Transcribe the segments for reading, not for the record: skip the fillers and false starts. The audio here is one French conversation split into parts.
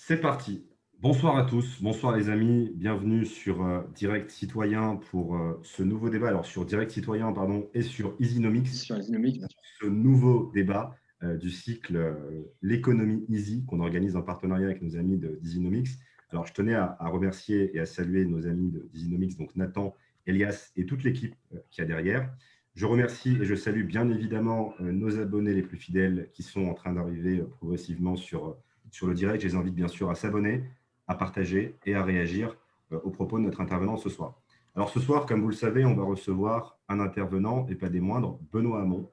C'est parti. Bonsoir à tous, bonsoir les amis, bienvenue sur Direct Citoyen pour ce nouveau débat, alors sur Direct Citoyen pardon, et sur Easynomics, Sur les dynamiques, bien sûr. ce nouveau débat du cycle L'économie Easy qu'on organise en partenariat avec nos amis d'Easynomics. Alors je tenais à remercier et à saluer nos amis d'Easynomics, donc Nathan, Elias et toute l'équipe qui a derrière. Je remercie et je salue bien évidemment nos abonnés les plus fidèles qui sont en train d'arriver progressivement sur le direct. Je les invite bien sûr à s'abonner, à partager et à réagir aux propos de notre intervenant ce soir. Alors ce soir, comme vous le savez, on va recevoir un intervenant, et pas des moindres, Benoît Hamon,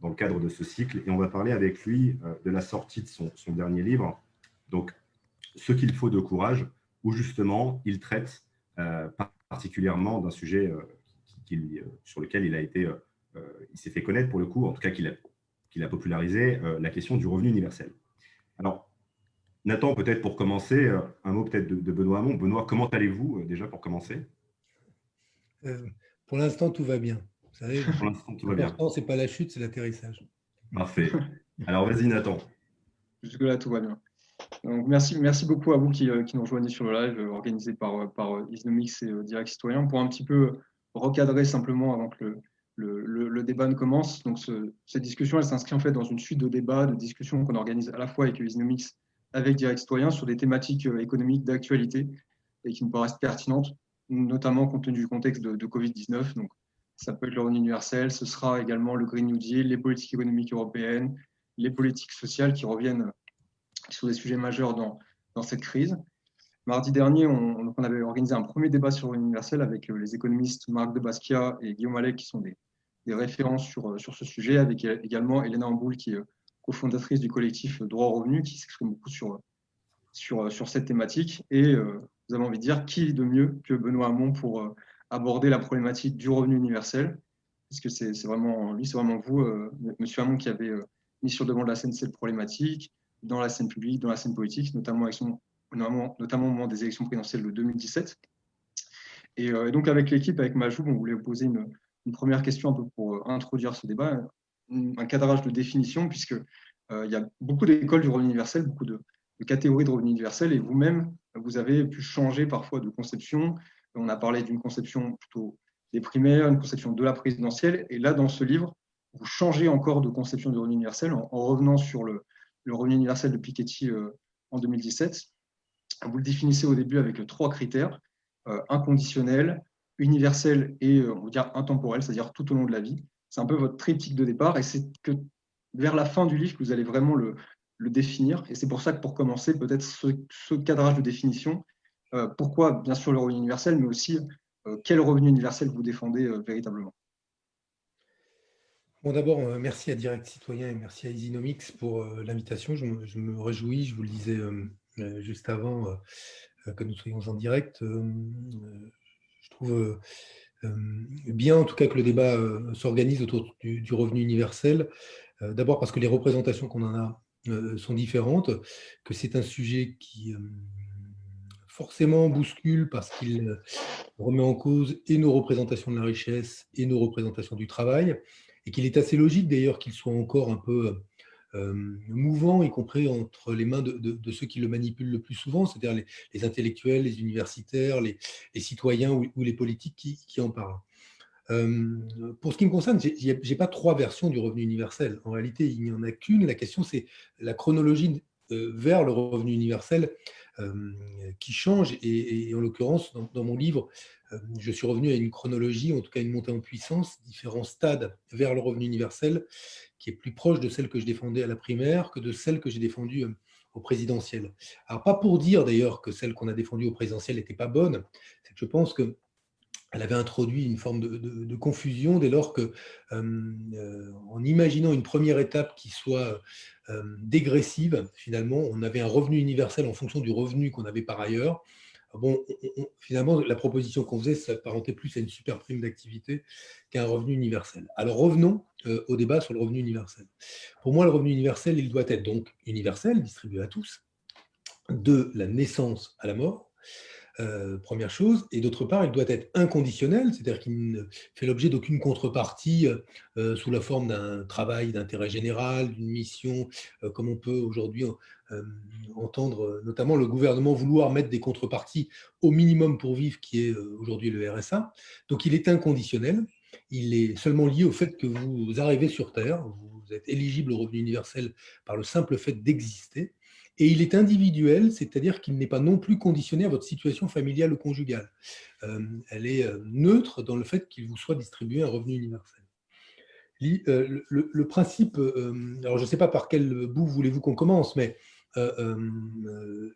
dans le cadre de ce cycle, et on va parler avec lui de la sortie de son dernier livre, donc « Ce qu'il faut de courage », où justement il traite particulièrement d'un sujet sur lequel il s'est fait connaître pour le coup, en tout cas qu'il a popularisé, la question du revenu universel. Alors, Nathan, peut-être pour commencer, un mot peut-être de Benoît Hamon. Benoît, comment allez-vous déjà pour commencer? Pour l'instant, tout va bien. Vous savez, Pour l'instant, tout va bien. l'important, ce n'est pas la chute, c'est l'atterrissage. Parfait. Alors, vas-y, Nathan. Jusque-là, tout va bien. Donc, merci beaucoup à vous qui nous rejoignez sur le live organisé par Easynomics et Direct Citoyen pour un petit peu recadrer simplement avant que le débat ne commence. Donc, cette discussion, elle s'inscrit en fait dans une suite de débats, de discussions qu'on organise à la fois avec Easynomics, avec Direct Citoyen sur des thématiques économiques d'actualité et qui nous paraissent pertinentes, notamment compte tenu du contexte de Covid-19. Donc, ça peut être le revenu universel, ce sera également le Green New Deal, les politiques économiques européennes, les politiques sociales qui reviennent sur des sujets majeurs dans cette crise. Mardi dernier, on avait organisé un premier débat sur le revenu universel avec les économistes Marc de Basquiat et Guillaume Allais, qui sont des références sur ce sujet, avec également Elena Amboul, qui est cofondatrice du collectif Droit au revenu, qui s'exprime beaucoup sur cette thématique. Et vous avez envie de dire, qui de mieux que Benoît Hamon pour aborder la problématique du revenu universel, parce que c'est vraiment vous, Monsieur Hamon, qui avez mis sur le devant de la scène cette problématique, dans la scène publique, dans la scène politique, notamment au moment des élections présidentielles de 2017. Et donc avec l'équipe, avec Majoub, on voulait vous poser une première question un peu pour introduire ce débat, un cadrage de définition, puisque il y a beaucoup d'écoles du revenu universel, beaucoup de catégories de revenu universel, et vous-même, vous avez pu changer parfois de conception. On a parlé d'une conception plutôt des primaires, une conception de la présidentielle, et là, dans ce livre, vous changez encore de conception du revenu universel en revenant sur le revenu universel de Piketty en 2017. Vous le définissez au début avec 3 critères, inconditionnel, universel et on va dire intemporel, c'est-à-dire tout au long de la vie. C'est un peu votre triptyque de départ et c'est que vers la fin du livre que vous allez vraiment le définir. Et c'est pour ça que pour commencer, peut-être ce cadrage de définition, pourquoi bien sûr le revenu universel, mais aussi quel revenu universel vous défendez véritablement. Bon, d'abord, merci à Direct Citoyen et merci à Easynomics pour l'invitation. Je me réjouis, je vous le disais juste avant que nous soyons en direct. Je trouve bien, en tout cas, que le débat s'organise autour du revenu universel. D'abord parce que les représentations qu'on en a sont différentes, que c'est un sujet qui forcément bouscule parce qu'il remet en cause et nos représentations de la richesse et nos représentations du travail, et qu'il est assez logique d'ailleurs qu'il soit encore un peu mouvant, y compris entre les mains de ceux qui le manipulent le plus souvent, c'est-à-dire les intellectuels, les universitaires, les citoyens ou les politiques qui en parlent. Pour ce qui me concerne, je n'ai pas 3 versions du revenu universel. En réalité, il n'y en a qu'une. La question, c'est la chronologie vers le revenu universel qui change. Et en l'occurrence, dans mon livre, je suis revenu à une chronologie, en tout cas une montée en puissance, différents stades vers le revenu universel, qui est plus proche de celle que je défendais à la primaire que de celle que j'ai défendue au présidentiel. Alors, pas pour dire d'ailleurs que celle qu'on a défendue au présidentiel n'était pas bonne, c'est que je pense que elle avait introduit une forme de confusion dès lors que, en imaginant une première étape qui soit dégressive, finalement, on avait un revenu universel en fonction du revenu qu'on avait par ailleurs. Bon, finalement, la proposition qu'on faisait s'apparentait plus à une super prime d'activité qu'à un revenu universel. Alors revenons au débat sur le revenu universel. Pour moi, le revenu universel, il doit être donc universel, distribué à tous, de la naissance à la mort, première chose. Et d'autre part, il doit être inconditionnel, c'est-à-dire qu'il ne fait l'objet d'aucune contrepartie sous la forme d'un travail d'intérêt général, d'une mission, comme on peut aujourd'hui entendre notamment le gouvernement vouloir mettre des contreparties au minimum pour vivre, qui est aujourd'hui le RSA. Donc il est inconditionnel. Il est seulement lié au fait que vous arrivez sur Terre, vous êtes éligible au revenu universel par le simple fait d'exister, et il est individuel, c'est-à-dire qu'il n'est pas non plus conditionné à votre situation familiale ou conjugale. Elle est neutre dans le fait qu'il vous soit distribué un revenu universel. Le principe, alors je ne sais pas par quel bout voulez-vous qu'on commence, mais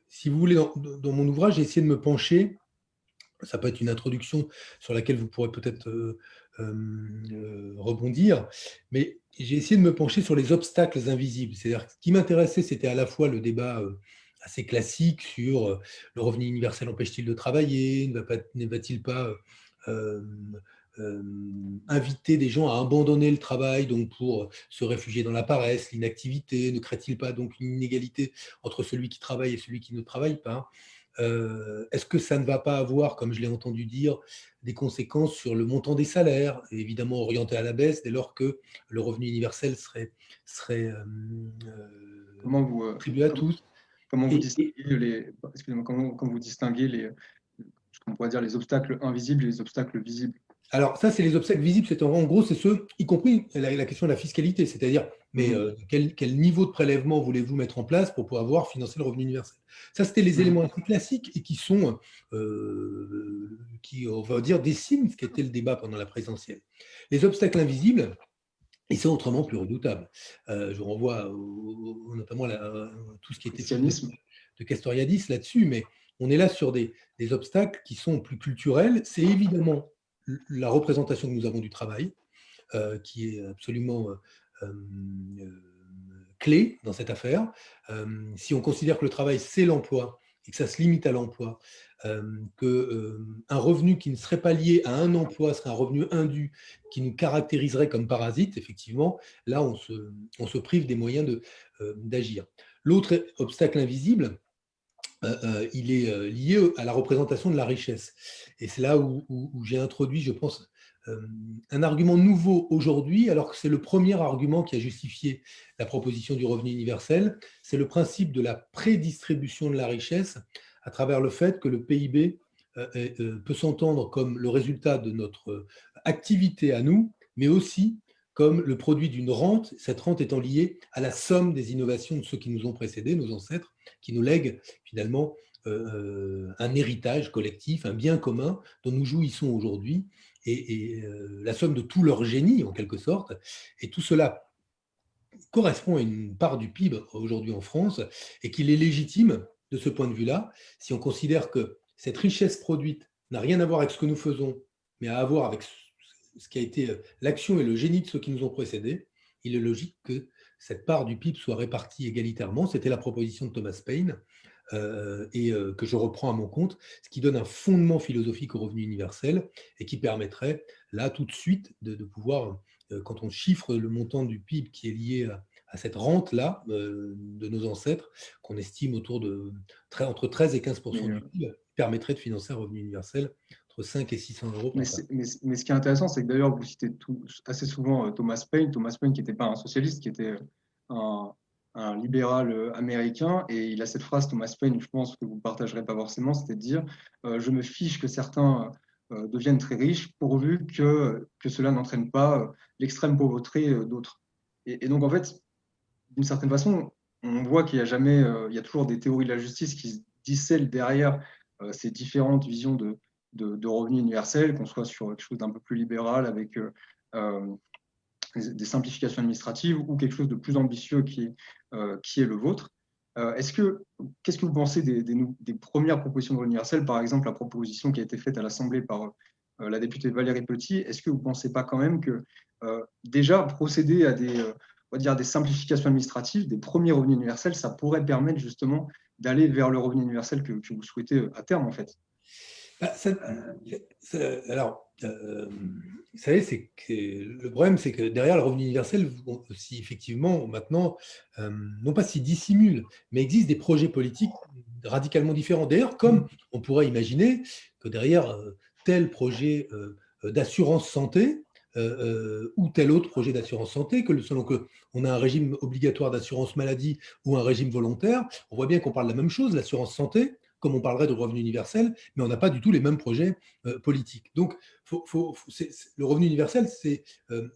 si vous voulez, dans mon ouvrage, j'ai essayé de me pencher. Ça peut être une introduction sur laquelle vous pourrez peut-être rebondir, mais j'ai essayé de me pencher sur les obstacles invisibles. C'est-à-dire, ce qui m'intéressait, c'était à la fois le débat assez classique sur le revenu universel empêche-t-il de travailler, ne va-t-il pas inviter des gens à abandonner le travail donc pour se réfugier dans la paresse, l'inactivité, ne crée-t-il pas donc une inégalité entre celui qui travaille et celui qui ne travaille pas? Est-ce que ça ne va pas avoir, comme je l'ai entendu dire, des conséquences sur le montant des salaires, évidemment orienté à la baisse, dès lors que le revenu universel serait attribué à tous? Comment vous distinguez comment vous distinguez ce qu'on pourrait dire les obstacles invisibles et les obstacles visibles? Alors, ça, c'est les obstacles visibles. En gros, c'est ceux, y compris la question de la fiscalité, c'est-à-dire, mais quel niveau de prélèvement voulez-vous mettre en place pour pouvoir financer le revenu universel? Ça, c'était les éléments assez classiques et qui sont, qui, on va dire, dessinent ce qu'était le débat pendant la présidentielle. Les obstacles invisibles, ils sont autrement plus redoutables. Je renvoie notamment à tout ce qui était fait de Castoriadis là-dessus, mais on est là sur des obstacles qui sont plus culturels. C'est évidemment la représentation que nous avons du travail, qui est absolument clé dans cette affaire. Si on considère que le travail, c'est l'emploi, et que ça se limite à l'emploi, qu'un revenu qui ne serait pas lié à un emploi serait un revenu indu qui nous caractériserait comme parasite, effectivement, là, on se prive des moyens d'agir. L'autre obstacle invisible, il est lié à la représentation de la richesse. Et c'est là où j'ai introduit, je pense, un argument nouveau aujourd'hui, alors que c'est le premier argument qui a justifié la proposition du revenu universel, c'est le principe de la prédistribution de la richesse à travers le fait que le PIB peut s'entendre comme le résultat de notre activité à nous, mais aussi comme le produit d'une rente, cette rente étant liée à la somme des innovations de ceux qui nous ont précédés, nos ancêtres, qui nous lèguent finalement un héritage collectif, un bien commun dont nous jouissons aujourd'hui, et la somme de tout leur génie, en quelque sorte. Et tout cela correspond à une part du PIB aujourd'hui en France, et qu'il est légitime, de ce point de vue-là, si on considère que cette richesse produite n'a rien à voir avec ce que nous faisons, mais à voir avec ce qui a été l'action et le génie de ceux qui nous ont précédés, il est logique que cette part du PIB soit répartie égalitairement. C'était la proposition de Thomas Paine, et que je reprends à mon compte, ce qui donne un fondement philosophique au revenu universel et qui permettrait, là, tout de suite, de pouvoir, quand on chiffre le montant du PIB qui est lié à cette rente-là de nos ancêtres, qu'on estime entre 13 et 15% du PIB, permettrait de financer un revenu universel entre 5 et 600 euros par an. Mais ce qui est intéressant, c'est que d'ailleurs, vous citez assez souvent Thomas Paine qui n'était pas un socialiste, qui était un libéral américain, et il a cette phrase, Thomas Paine, je pense que vous ne partagerez pas forcément, c'était de dire je me fiche que certains deviennent très riches pourvu que cela n'entraîne pas l'extrême pauvreté d'autres. Et donc, en fait, d'une certaine façon, on voit qu'il y a jamais, il y a toujours des théories de la justice qui se dissèlent derrière ces différentes visions de revenus universels, qu'on soit sur quelque chose d'un peu plus libéral avec des simplifications administratives ou quelque chose de plus ambitieux qui est le vôtre. Qu'est-ce que vous pensez des premières propositions de revenu universel, par exemple la proposition qui a été faite à l'Assemblée par la députée Valérie Petit? Est-ce que vous ne pensez pas quand même que déjà procéder à on va dire des simplifications administratives, des premiers revenus universels, ça pourrait permettre justement d'aller vers le revenu universel que vous souhaitez à terme en fait? Alors, vous savez, le problème, c'est que derrière le revenu universel, si effectivement, maintenant, non pas s'y dissimule, mais existe des projets politiques radicalement différents. D'ailleurs, comme on pourrait imaginer que derrière tel projet d'assurance santé ou tel autre projet d'assurance santé, que selon qu'on a un régime obligatoire d'assurance maladie ou un régime volontaire, on voit bien qu'on parle de la même chose, l'assurance santé, comme on parlerait de revenu universel, mais on n'a pas du tout les mêmes projets politiques. Donc, le revenu universel,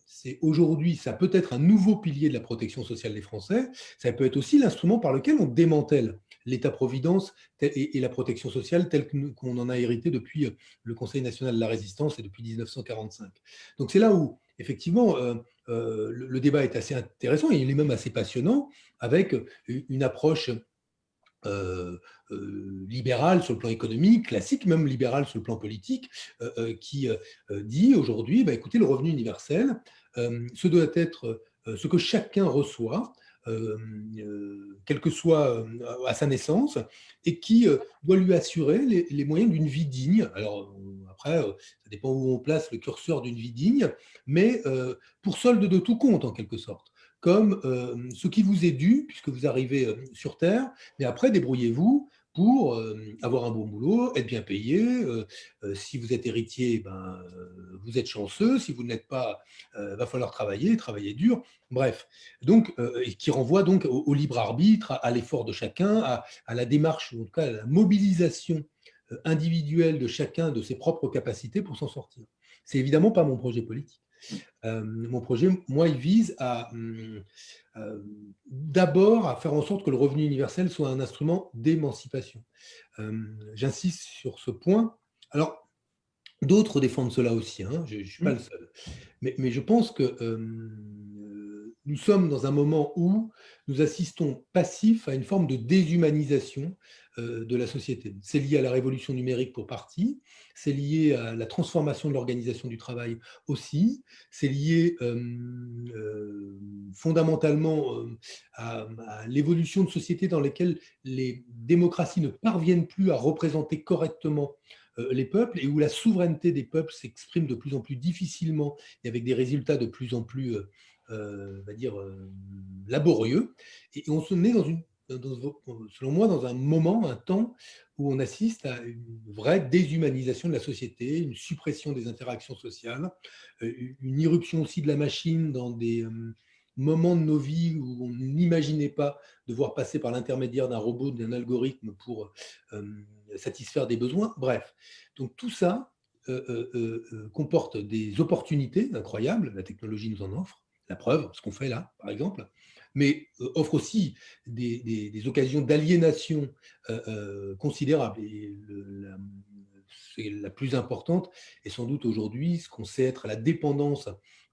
c'est aujourd'hui, ça peut être un nouveau pilier de la protection sociale des Français, ça peut être aussi l'instrument par lequel on démantèle l'État-providence et la protection sociale telle qu'on en a hérité depuis le Conseil national de la résistance et depuis 1945. Donc c'est là où, effectivement, le débat est assez intéressant et il est même assez passionnant avec une approche libérale sur le plan économique, classique, même libérale sur le plan politique, qui dit aujourd'hui, bah, écoutez, le revenu universel, ce doit être ce que chacun reçoit, quel que soit à sa naissance, et qui doit lui assurer les moyens d'une vie digne. Alors après, ça dépend où on place le curseur d'une vie digne, mais pour solde de tout compte, en quelque sorte, comme ce qui vous est dû, puisque vous arrivez sur Terre, mais après, débrouillez-vous pour avoir un bon boulot, être bien payé. Si vous êtes héritier, ben, vous êtes chanceux. Si vous ne l'êtes pas, va falloir travailler dur. Bref, donc, et qui renvoie donc au libre arbitre, à l'effort de chacun, à la démarche, en tout cas à la mobilisation individuelle de chacun de ses propres capacités pour s'en sortir. C'est évidemment pas mon projet politique. Mon projet, moi, il vise à d'abord à faire en sorte que le revenu universel soit un instrument d'émancipation. J'insiste sur ce point. Alors, d'autres défendent cela aussi, hein, je ne suis pas le seul. Mais je pense que nous sommes dans un moment où nous assistons passifs à une forme de déshumanisation de la société. C'est lié à la révolution numérique pour partie, c'est lié à la transformation de l'organisation du travail aussi, c'est lié fondamentalement à l'évolution de sociétés dans lesquelles les démocraties ne parviennent plus à représenter correctement les peuples et où la souveraineté des peuples s'exprime de plus en plus difficilement et avec des résultats de plus en plus, on va dire, laborieux. Et on se met selon moi, dans un moment, un temps où on assiste à une vraie déshumanisation de la société, une suppression des interactions sociales, une irruption aussi de la machine dans des moments de nos vies où on n'imaginait pas devoir passer par l'intermédiaire d'un robot, d'un algorithme pour satisfaire des besoins. Bref, donc tout ça comporte des opportunités incroyables, la technologie nous en offre, la preuve, ce qu'on fait là, par exemple, mais offre aussi des occasions d'aliénation considérables. Et c'est la plus importante, et sans doute aujourd'hui, ce qu'on sait être la dépendance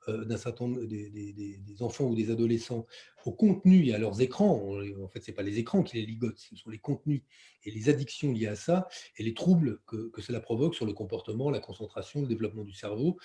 d'un certain nombre des enfants ou des adolescents au contenu et à leurs écrans. En fait, ce n'est pas les écrans qui les ligotent, ce sont les contenus et les addictions liées à ça et les troubles que cela provoque sur le comportement, la concentration, le développement du cerveau,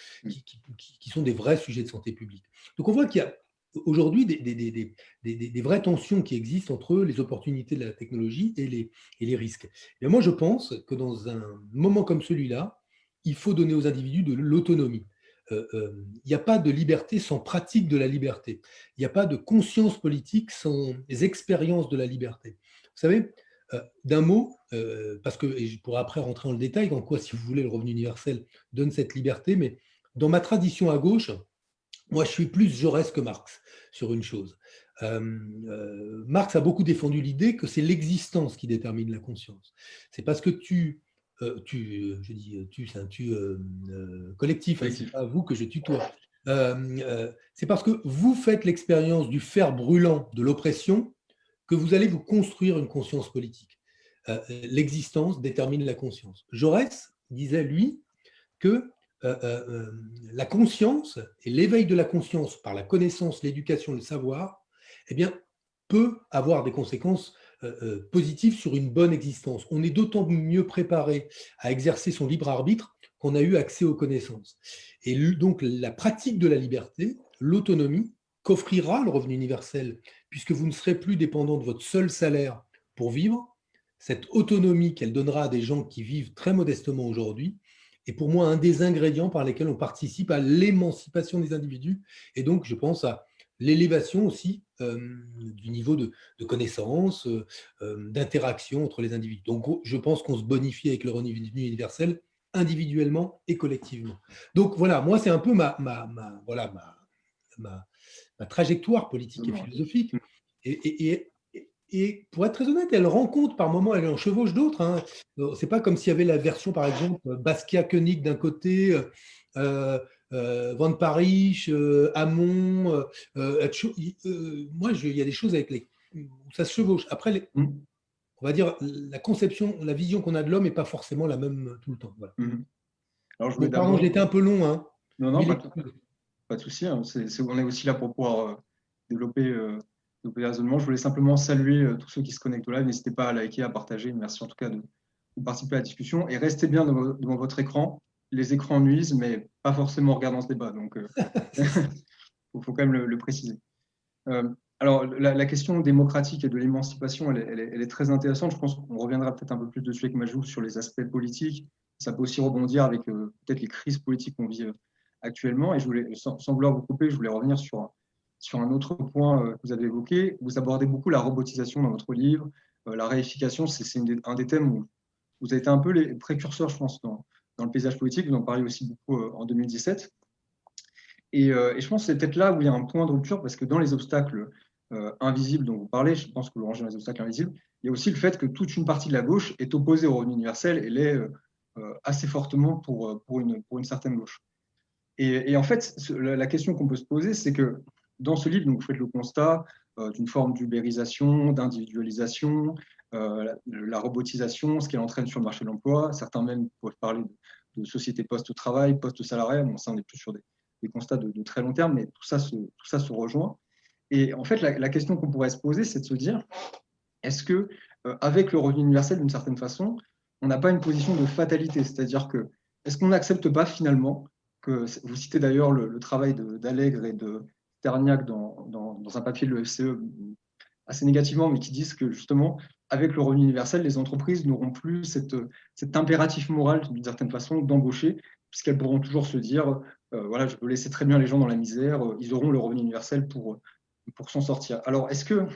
qui sont des vrais sujets de santé publique. Donc on voit qu'il y a aujourd'hui des vraies tensions qui existent entre les opportunités de la technologie et les risques. Et moi, je pense que dans un moment comme celui-là, il faut donner aux individus de l'autonomie. Il n'y a pas de liberté sans pratique de la liberté. Il n'y a pas de conscience politique sans les expériences de la liberté. Vous savez, d'un mot, parce que et je pourrais après rentrer dans le détail, en quoi, si vous voulez, le revenu universel donne cette liberté, mais dans ma tradition à gauche, moi, je suis plus Jaurès que Marx sur une chose. Marx a beaucoup défendu l'idée que c'est l'existence qui détermine la conscience. C'est parce que je dis c'est un collectif, hein, c'est pas vous que je tutoie. C'est parce que vous faites l'expérience du fer brûlant de l'oppression que vous allez vous construire une conscience politique. L'existence détermine la conscience. Jaurès disait, lui, que la conscience et l'éveil de la conscience par la connaissance, l'éducation, le savoir, eh bien, peut avoir des conséquences positives sur une bonne existence. On est d'autant mieux préparé à exercer son libre arbitre qu'on a eu accès aux connaissances. Et donc, la pratique de la liberté, l'autonomie, qu'offrira le revenu universel, puisque vous ne serez plus dépendant de votre seul salaire pour vivre, cette autonomie qu'elle donnera à des gens qui vivent très modestement aujourd'hui, est pour moi un des ingrédients par lesquels on participe à l'émancipation des individus. Et donc, je pense à l'élévation aussi du niveau de connaissance, d'interaction entre les individus. Donc, je pense qu'on se bonifie avec le revenu universel individuellement et collectivement. Donc, voilà, moi, c'est un peu ma trajectoire politique et philosophique. Et pour être très honnête, elle rencontre par moments, elle en chevauche d'autres. Hein. C'est pas comme s'il y avait la version, par exemple, Basquiat-Koenig d'un côté, Van Parijs, Hamon. Moi, il y a des choses avec où ça se chevauche. Après, on va dire, la conception, la vision qu'on a de l'homme n'est pas forcément la même tout le temps. Voilà. Alors, Pardon, j'étais un peu long. Hein. Non, pas de souci. Hein. On est aussi là pour pouvoir développer le raisonnement. Je voulais simplement saluer tous ceux qui se connectent au live. N'hésitez pas à liker, à partager. Merci en tout cas de participer à la discussion. Et restez bien devant votre écran. Les écrans nuisent, mais pas forcément en regardant ce débat. Donc, il faut quand même le préciser. Alors, la question démocratique et de l'émancipation, elle est très intéressante. Je pense qu'on reviendra peut-être un peu plus dessus avec Majou sur les aspects politiques. Ça peut aussi rebondir avec peut-être les crises politiques qu'on vit actuellement. Et je voulais, sans vouloir vous couper, je voulais revenir sur un autre point que vous avez évoqué. Vous abordez beaucoup la robotisation dans votre livre. La réification, c'est un des thèmes où vous avez été un peu les précurseurs, je pense, dans le paysage politique. Vous en parlez aussi beaucoup en 2017. Et je pense que c'est peut-être là où il y a un point de rupture, parce que dans les obstacles invisibles dont vous parlez, je pense que vous rangez dans les obstacles invisibles, il y a aussi le fait que toute une partie de la gauche est opposée au revenu universel et l'est assez fortement pour une certaine gauche. Et en fait, la question qu'on peut se poser, c'est que dans ce livre, donc, vous faites le constat d'une forme d'ubérisation, d'individualisation, la robotisation, ce qu'elle entraîne sur le marché de l'emploi. Certains même peuvent parler de société post-travail, post-salariat. Bon, ça, on est plus sur des constats de très long terme, mais tout ça se rejoint. Et en fait, la question qu'on pourrait se poser, c'est de se dire, est-ce que, avec le revenu universel, d'une certaine façon, on n'a pas une position de fatalité? C'est-à-dire que, est-ce qu'on n'accepte pas finalement que, vous citez d'ailleurs le travail d'Allègre et de Sterniak dans un papier de l'OFCE assez négativement, mais qui disent que justement, avec le revenu universel, les entreprises n'auront plus cet impératif moral, d'une certaine façon, d'embaucher, puisqu'elles pourront toujours se dire, voilà, je peux laisser très bien les gens dans la misère, ils auront le revenu universel pour s'en sortir. Alors, est-ce que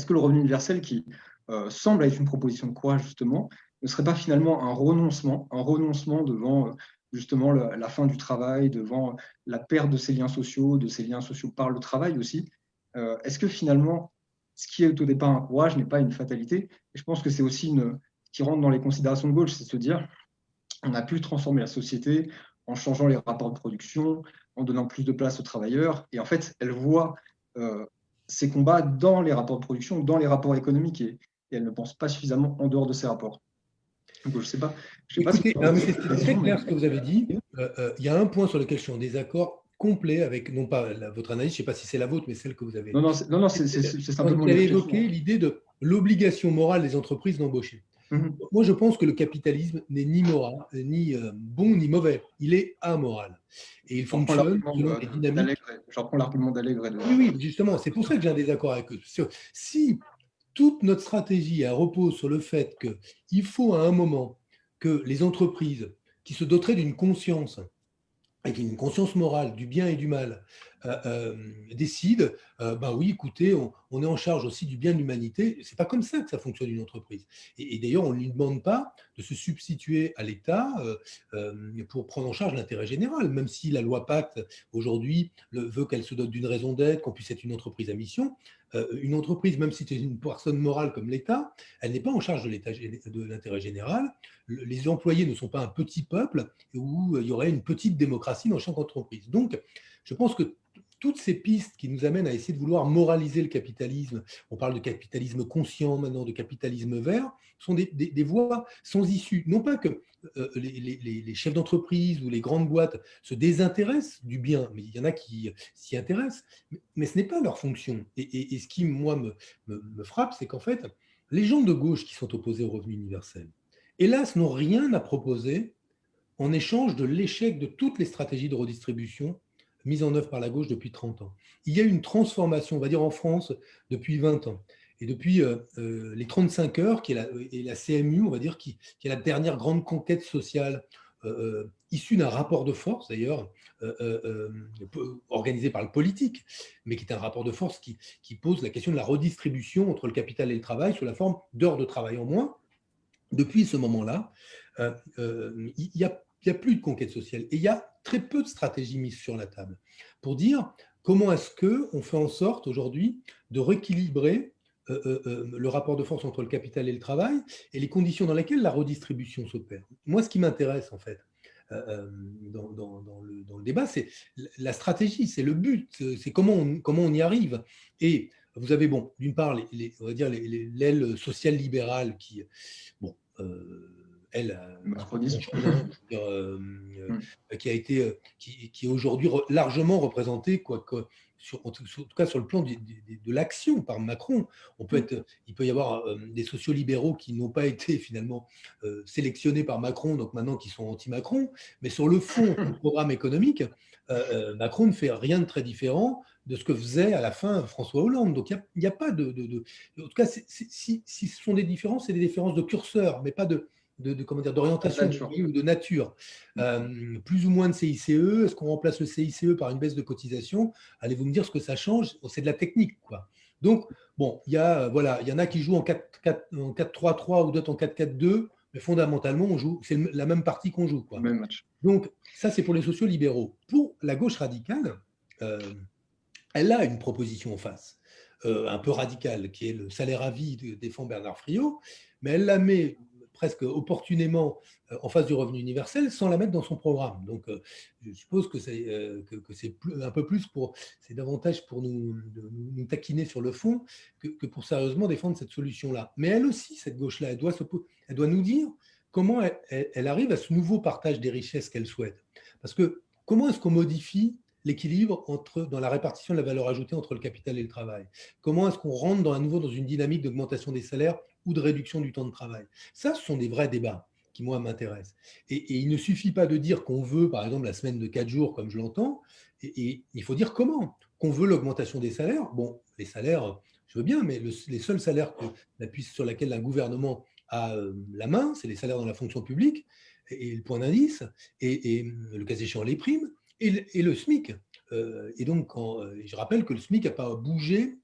le revenu universel, qui semble être une proposition de courage, justement, ne serait pas finalement un renoncement devant justement la fin du travail, devant la perte de ces liens sociaux par le travail aussi? Est-ce que finalement, ce qui est au départ un courage n'est pas une fatalité? Et je pense que c'est aussi qui rentre dans les considérations de gauche, c'est de se dire, on a pu transformer la société en changeant les rapports de production, en donnant plus de place aux travailleurs. Et en fait, elle voit ces combats dans les rapports de production, dans les rapports économiques, et elle ne pense pas suffisamment en dehors de ces rapports. Donc, je ne sais pas. Écoutez, c'est très clair ce que vous avez dit. Il y a un point sur lequel je suis en désaccord complet avec, non pas votre analyse, je ne sais pas si c'est la vôtre, mais celle que vous avez. Non, c'est simplement. Vous avez évoqué l'idée de l'obligation morale des entreprises d'embaucher. Moi, je pense que le capitalisme n'est ni moral, ni bon, ni mauvais. Il est amoral. Et il fonctionne selon des dynamiques. Je reprends l'argument d'Allègre. Oui, justement, c'est pour ça que j'ai un désaccord avec eux. Si toute notre stratégie repose sur le fait qu'il faut à un moment que les entreprises qui se doteraient d'une conscience, avec une conscience morale du bien et du mal, décident, oui, écoutez, on est en charge aussi du bien de l'humanité. Ce n'est pas comme ça que ça fonctionne une entreprise. Et d'ailleurs, on ne lui demande pas de se substituer à l'État pour prendre en charge l'intérêt général, même si la loi Pacte, aujourd'hui, veut qu'elle se dote d'une raison d'être, qu'on puisse être une entreprise à mission. Une entreprise, même si c'est une personne morale comme l'État, elle n'est pas en charge de l'intérêt général. Les employés ne sont pas un petit peuple où il y aurait une petite démocratie dans chaque entreprise. Donc, je pense que toutes ces pistes qui nous amènent à essayer de vouloir moraliser le capitalisme, on parle de capitalisme conscient maintenant, de capitalisme vert, sont des voies sans issue. Non pas que les chefs d'entreprise ou les grandes boîtes se désintéressent du bien, mais il y en a qui s'y intéressent, mais ce n'est pas leur fonction. Et ce qui, moi, me frappe, c'est qu'en fait, les gens de gauche qui sont opposés au revenu universel, hélas, n'ont rien à proposer en échange de l'échec de toutes les stratégies de redistribution mises en œuvre par la gauche depuis 30 ans. Il y a eu une transformation, on va dire en France, depuis 20 ans. Et depuis les 35 heures, qui est la CMU, on va dire, qui est la dernière grande conquête sociale issu d'un rapport de force, d'ailleurs, organisé par le politique, mais qui est un rapport de force qui pose la question de la redistribution entre le capital et le travail sous la forme d'heures de travail en moins. Depuis ce moment-là, il n'y a plus de conquête sociale et il y a très peu de stratégies mises sur la table pour dire comment est-ce qu'on fait en sorte aujourd'hui de rééquilibrer le rapport de force entre le capital et le travail et les conditions dans lesquelles la redistribution s'opère. Moi, ce qui m'intéresse en fait dans le débat, c'est la stratégie, c'est le but, c'est comment on y arrive. Et vous avez, bon, d'une part, on va dire l'aile sociale libérale qui, bon, elle, Macronisme. qui a été, qui est aujourd'hui largement représentée, en tout cas sur le plan de l'action par Macron. Il peut y avoir des sociolibéraux qui n'ont pas été finalement sélectionnés par Macron, donc maintenant qui sont anti-Macron, mais sur le fond du programme économique, Macron ne fait rien de très différent de ce que faisait à la fin François Hollande. Donc il n'y a pas en tout cas, si ce sont des différences, c'est des différences de curseur, mais pas d'orientation ou de nature. Plus ou moins de CICE, est-ce qu'on remplace le CICE par une baisse de cotisation? Allez-vous me dire ce que ça change? C'est de la technique, quoi. Donc, bon, il y en a qui jouent en 4-3-3 ou d'autres en 4-4-2, mais fondamentalement, c'est la même partie qu'on joue, quoi. Même match. Donc, ça, c'est pour les sociaux libéraux. Pour la gauche radicale, elle a une proposition en face, un peu radicale, qui est le salaire à vie que défend Bernard Friot, mais elle la met presque opportunément en face du revenu universel sans la mettre dans son programme. Donc, je suppose que c'est un peu plus c'est davantage pour nous taquiner sur le fond que pour sérieusement défendre cette solution-là. Mais elle aussi, cette gauche-là, elle doit nous dire comment elle arrive à ce nouveau partage des richesses qu'elle souhaite. Parce que comment est-ce qu'on modifie l'équilibre dans la répartition de la valeur ajoutée entre le capital et le travail? Comment est-ce qu'on rentre dans une dynamique d'augmentation des salaires ou de réduction du temps de travail? Ça, ce sont des vrais débats qui, moi, m'intéressent. Et il ne suffit pas de dire qu'on veut, par exemple, la semaine de 4 jours, comme je l'entends, et il faut dire comment. Qu'on veut l'augmentation des salaires. Bon, les salaires, je veux bien, mais les seuls salaires sur lesquels un gouvernement a la main, c'est les salaires dans la fonction publique, et le point d'indice, et le cas échéant, les primes, et le SMIC. Et donc, je rappelle que le SMIC n'a pas bougé,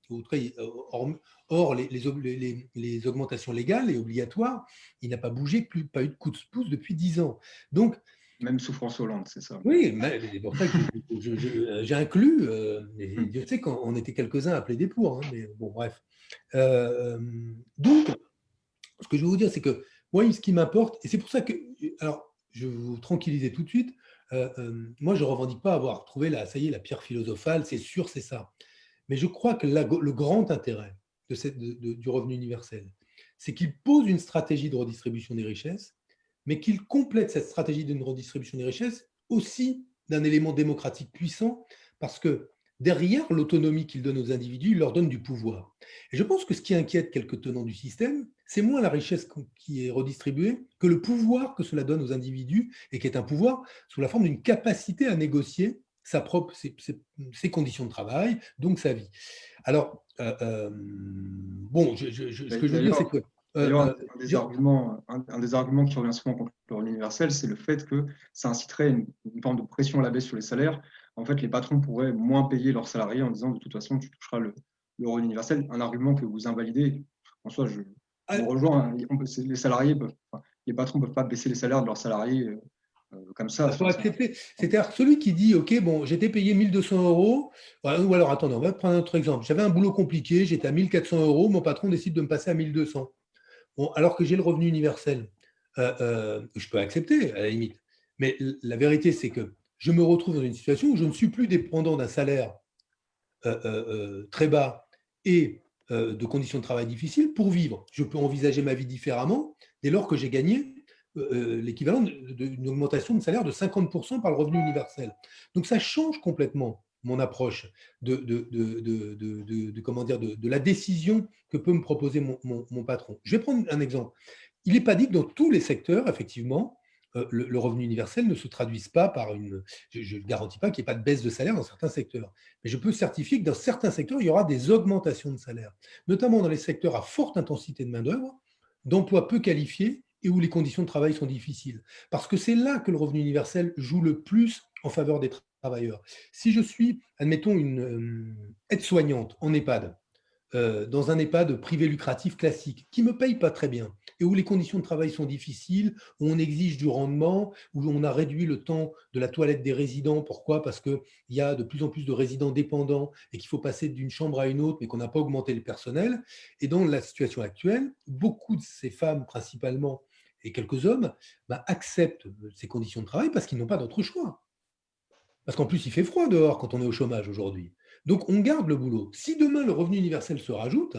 hors les augmentations légales et obligatoires, il n'a pas bougé, pas eu de coup de pouce depuis 10 ans. Donc, même sous François Hollande, c'est ça. Oui, c'est pour ça que j'ai inclus, Dieu sait qu'on était quelques-uns à plaider pour, hein, mais bon, bref. Donc, ce que je veux vous dire, c'est que moi, ce qui m'importe, et c'est pour ça que, alors, je vais vous tranquilliser tout de suite, moi, je ne revendique pas avoir trouvé la pierre philosophale, c'est sûr, c'est ça. Mais je crois que le grand intérêt du revenu universel, c'est qu'il pose une stratégie de redistribution des richesses, mais qu'il complète cette stratégie de redistribution des richesses aussi d'un élément démocratique puissant, parce que derrière l'autonomie qu'il donne aux individus, il leur donne du pouvoir. Et je pense que ce qui inquiète quelques tenants du système, c'est moins la richesse qui est redistribuée que le pouvoir que cela donne aux individus, et qui est un pouvoir sous la forme d'une capacité à négocier ses conditions de travail, donc sa vie. Alors, bon, ce que je veux dire, c'est que un des arguments qui revient souvent contre le revenu universel, c'est le fait que ça inciterait une forme de pression à la baisse sur les salaires. En fait, les patrons pourraient moins payer leurs salariés en disant de toute façon, tu toucheras le revenu universel. Un argument que vous invalidez. En soi, je vous rejoins. Les salariés les patrons ne peuvent pas baisser les salaires de leurs salariés comme ça. C'est-à-dire celui qui dit, OK, bon, j'étais payé 1 200 €, ou alors, attendez, on va prendre un autre exemple. J'avais un boulot compliqué, j'étais à 1 400 €, mon patron décide de me passer à 1 200. Bon, alors que j'ai le revenu universel, je peux accepter, à la limite. Mais la vérité, c'est que je me retrouve dans une situation où je ne suis plus dépendant d'un salaire très bas et de conditions de travail difficiles pour vivre. Je peux envisager ma vie différemment dès lors que j'ai gagné l'équivalent d'une augmentation de salaire de 50% par le revenu universel. Donc ça change complètement mon approche de la décision que peut me proposer mon patron. Je vais prendre un exemple. Il n'est pas dit que dans tous les secteurs, effectivement, le revenu universel ne se traduise pas par je ne garantis pas qu'il n'y ait pas de baisse de salaire dans certains secteurs. Mais je peux certifier que dans certains secteurs, il y aura des augmentations de salaire, notamment dans les secteurs à forte intensité de main-d'œuvre, d'emplois peu qualifiés et où les conditions de travail sont difficiles. Parce que c'est là que le revenu universel joue le plus en faveur des travailleurs. Si je suis, admettons, une aide-soignante en EHPAD, dans un EHPAD privé lucratif classique, qui ne me paye pas très bien, et où les conditions de travail sont difficiles, où on exige du rendement, où on a réduit le temps de la toilette des résidents. Pourquoi? Parce qu'il y a de plus en plus de résidents dépendants et qu'il faut passer d'une chambre à une autre, mais qu'on n'a pas augmenté le personnel. Et dans la situation actuelle, beaucoup de ces femmes, principalement, et quelques hommes, acceptent ces conditions de travail parce qu'ils n'ont pas d'autre choix. Parce qu'en plus, il fait froid dehors quand on est au chômage aujourd'hui. Donc, on garde le boulot. Si demain, le revenu universel se rajoute,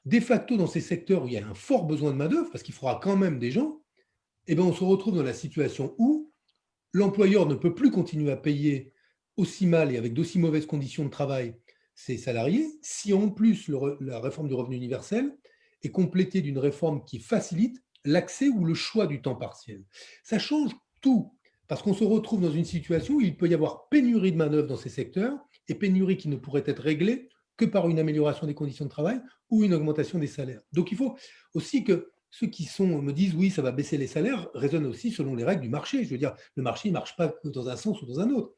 de facto, dans ces secteurs où il y a un fort besoin de main-d'œuvre, parce qu'il faudra quand même des gens, eh bien, on se retrouve dans la situation où l'employeur ne peut plus continuer à payer aussi mal et avec d'aussi mauvaises conditions de travail ses salariés, si en plus la réforme du revenu universel est complétée d'une réforme qui facilite l'accès ou le choix du temps partiel. Ça change tout, parce qu'on se retrouve dans une situation où il peut y avoir pénurie de main-d'œuvre dans ces secteurs, et pénurie qui ne pourrait être réglée que par une amélioration des conditions de travail ou une augmentation des salaires. Donc il faut aussi que ceux qui me disent oui, ça va baisser les salaires, raisonnent aussi selon les règles du marché. Je veux dire, le marché ne marche pas dans un sens ou dans un autre.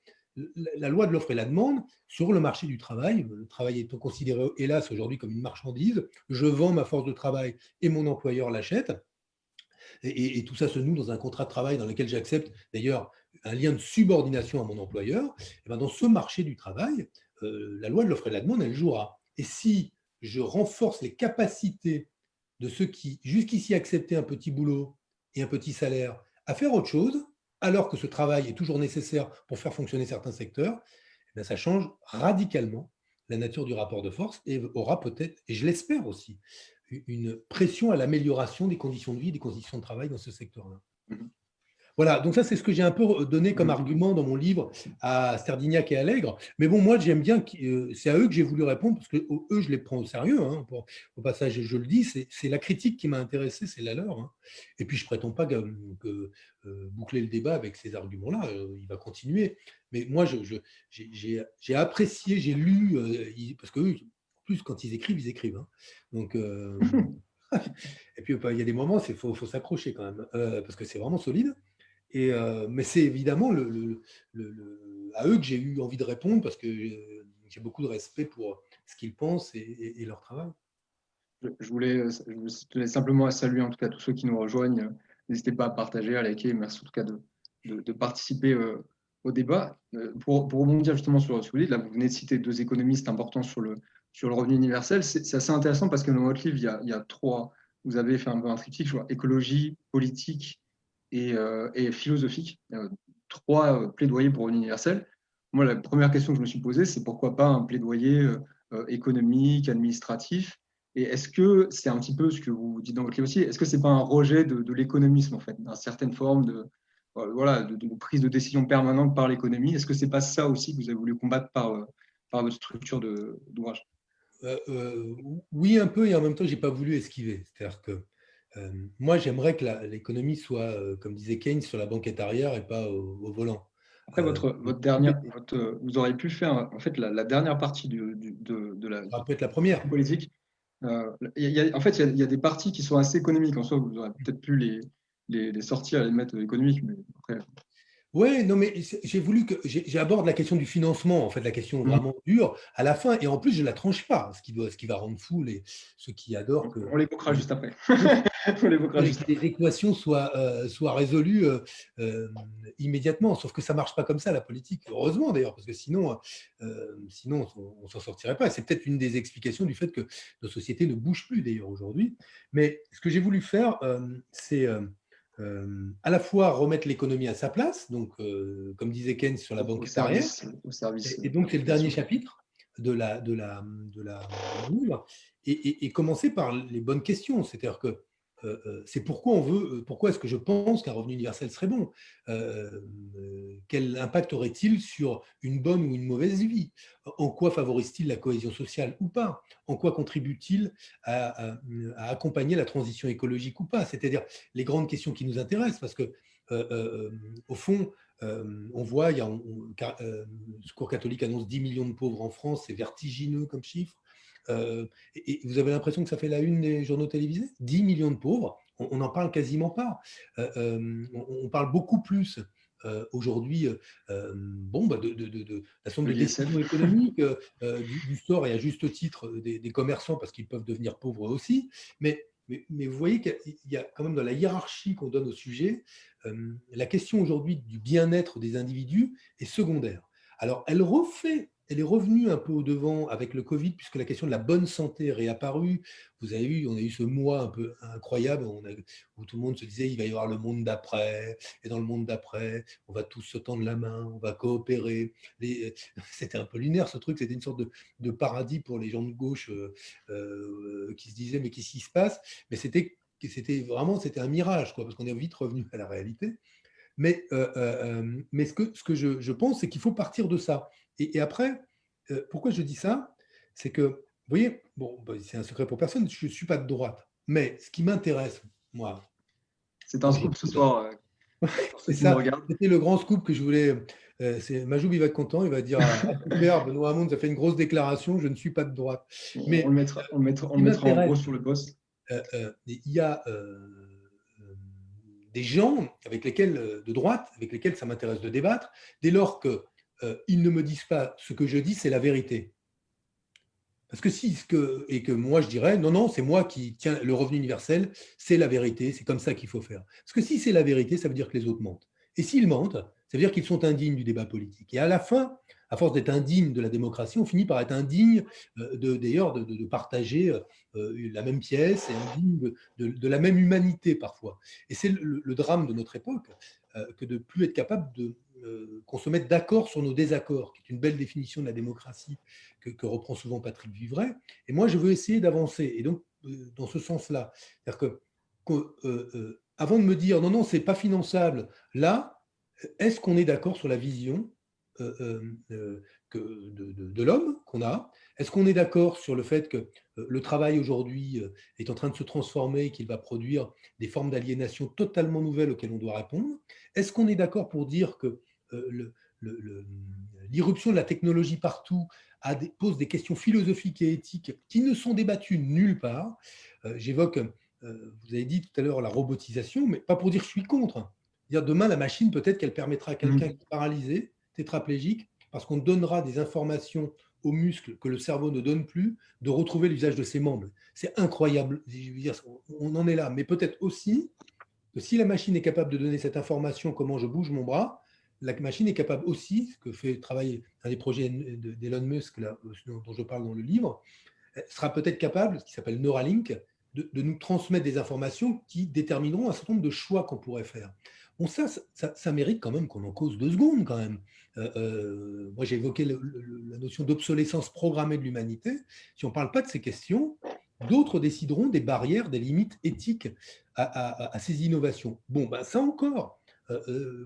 La loi de l'offre et la demande sur le marché du travail, le travail étant considéré, hélas, aujourd'hui comme une marchandise, je vends ma force de travail et mon employeur l'achète. Et tout ça se noue dans un contrat de travail dans lequel j'accepte d'ailleurs un lien de subordination à mon employeur. Et bien dans ce marché du travail, la loi de l'offre et la demande, elle jouera. Et si je renforce les capacités de ceux qui jusqu'ici acceptaient un petit boulot et un petit salaire à faire autre chose, alors que ce travail est toujours nécessaire pour faire fonctionner certains secteurs, eh bien ça change radicalement la nature du rapport de force et aura peut-être, et je l'espère aussi, une pression à l'amélioration des conditions de vie, des conditions de travail dans ce secteur-là. Mhm. Voilà, donc ça, c'est ce que j'ai un peu donné comme Mhm. argument dans mon livre à Sterdignac et Allègre. Mais bon, moi, j'aime bien, c'est à eux que j'ai voulu répondre, parce que eux, je les prends au sérieux. Hein, au passage, je le dis, c'est la critique qui m'a intéressé, c'est la leur. Hein. Et puis, je ne prétends pas boucler le débat avec ces arguments-là, il va continuer. Mais moi, j'ai apprécié, j'ai lu, parce qu'eux, en plus, quand ils écrivent. Hein. Donc, et puis, il y a des moments, il faut s'accrocher quand même, parce que c'est vraiment solide. Mais c'est évidemment à eux que j'ai eu envie de répondre parce que j'ai beaucoup de respect pour ce qu'ils pensent et leur travail. Je tenais simplement à saluer en tout cas tous ceux qui nous rejoignent. N'hésitez pas à partager, à liker. Merci en tout cas de participer au débat. Pour rebondir justement sur ce que vous dites, là, vous venez de citer deux économistes importants sur le revenu universel. C'est assez intéressant parce que dans votre livre, il y a trois. Vous avez fait un peu un triptyque, je vois, écologie, politique et philosophique. Trois plaidoyers pour le revenu universel. Moi, la première question que je me suis posée, c'est pourquoi pas un plaidoyer économique, administratif. Et est-ce que c'est un petit peu ce que vous dites dans votre livre aussi, est-ce que c'est pas un rejet de l'économisme, en fait, d'une certaine forme de prise de décision permanente par l'économie? Est-ce que c'est pas ça aussi que vous avez voulu combattre par votre structure d'ouvrage? Oui, un peu, et en même temps, je n'ai pas voulu esquiver. C'est-à-dire que moi, j'aimerais que l'économie soit, comme disait Keynes, sur la banquette arrière et pas au volant. Après, vous auriez pu faire en fait la dernière partie de la Ça peut être la première. politique. En fait, il y a des parties qui sont assez économiques en soi. Vous aurez peut-être pu les sortir et les mettre économiques, mais après. Oui, non, mais j'ai voulu que j'aborde la question du financement, en fait, la question vraiment dure, à la fin, et en plus, je ne la tranche pas, ce qui va rendre fou ceux qui adorent que On l'évoquera juste après. On l'évoquera juste après. les équations soient résolues immédiatement, sauf que ça ne marche pas comme ça, la politique, heureusement d'ailleurs, parce que sinon on ne s'en sortirait pas. C'est peut-être une des explications du fait que nos sociétés ne bougent plus d'ailleurs aujourd'hui. Mais ce que j'ai voulu faire, c'est à la fois remettre l'économie à sa place, donc comme disait Keynes sur la banque arrière, au service. et donc c'est le dernier chapitre de du livre, et commencer par les bonnes questions, c'est-à-dire que c'est pourquoi est-ce que je pense qu'un revenu universel serait bon, quel impact aurait-il sur une bonne ou une mauvaise vie, en quoi favorise-t-il la cohésion sociale ou pas, en quoi contribue-t-il à accompagner la transition écologique ou pas, c'est-à-dire les grandes questions qui nous intéressent, parce que au fond, on voit, le Secours catholique annonce 10 millions de pauvres en France, c'est vertigineux comme chiffre. Et vous avez l'impression que ça fait la une des journaux télévisés? 10 millions de pauvres on n'en parle quasiment pas. On parle beaucoup plus aujourd'hui de l'ensemble des décisions économiques, du sort, et à juste titre, des commerçants, parce qu'ils peuvent devenir pauvres aussi. Mais vous voyez qu'il y a quand même dans la hiérarchie qu'on donne au sujet, la question aujourd'hui du bien-être des individus est secondaire. Alors, elle est revenue un peu au devant avec le Covid, puisque la question de la bonne santé est réapparue. On a eu ce mois un peu incroyable où tout le monde se disait il va y avoir le monde d'après, et dans le monde d'après, on va tous se tendre la main, on va coopérer. C'était un peu lunaire ce truc, c'était une sorte de paradis pour les gens de gauche qui se disaient mais qu'est-ce qui se passe? Mais c'était un mirage, quoi, parce qu'on est vite revenu à la réalité. Mais ce que je pense, c'est qu'il faut partir de ça. Et après, pourquoi je dis ça? C'est que, vous voyez, c'est un secret pour personne, je ne suis pas de droite. Mais ce qui m'intéresse, moi... C'est un scoop ce soir. C'est ça, c'était le grand scoop que je voulais... Majoub, il va être content, il va dire super, Benoît Hamon, ça fait une grosse déclaration, je ne suis pas de droite. Mais on le mettra en gros sur le poste. Il y a des gens de droite avec lesquels ça m'intéresse de débattre, dès lors qu'ils ne me disent pas ce que je dis, c'est la vérité. Parce que et que moi je dirais, non, c'est moi qui tiens le revenu universel, c'est la vérité, c'est comme ça qu'il faut faire. Parce que si c'est la vérité, ça veut dire que les autres mentent. Et s'ils mentent, ça veut dire qu'ils sont indignes du débat politique. Et à la fin, à force d'être indignes de la démocratie, on finit par être indignes de partager la même pièce, et indignes de la même humanité parfois. Et c'est le drame de notre époque, que de ne plus être capable qu'on se mette d'accord sur nos désaccords, qui est une belle définition de la démocratie que reprend souvent Patrick Vivray. Et moi, je veux essayer d'avancer. Et donc, dans ce sens-là, c'est-à-dire avant de me dire non, c'est pas finançable, là, est-ce qu'on est d'accord sur la vision de l'homme qu'on a? Est-ce qu'on est d'accord sur le fait que le travail aujourd'hui est en train de se transformer et qu'il va produire des formes d'aliénation totalement nouvelles auxquelles on doit répondre? Est-ce qu'on est d'accord pour dire que l'irruption de la technologie partout pose des questions philosophiques et éthiques qui ne sont débattues nulle part? J'évoque, vous avez dit tout à l'heure la robotisation, mais pas pour dire que je suis contre. Dire demain, la machine, peut-être qu'elle permettra à quelqu'un qui est paralysé, tétraplégique, parce qu'on donnera des informations aux muscles que le cerveau ne donne plus, de retrouver l'usage de ses membres. C'est incroyable. Je veux dire, on en est là. Mais peut-être aussi que si la machine est capable de donner cette information, comment je bouge mon bras, la machine est capable aussi, ce que fait travailler un des projets d'Elon Musk, là, dont je parle dans le livre, sera peut-être capable, ce qui s'appelle Neuralink, de nous transmettre des informations qui détermineront un certain nombre de choix qu'on pourrait faire. Bon, ça mérite quand même qu'on en cause 2 secondes quand même. Moi, j'ai évoqué la notion d'obsolescence programmée de l'humanité. Si on ne parle pas de ces questions, d'autres décideront des barrières, des limites éthiques à ces innovations. Bon, ben ça encore,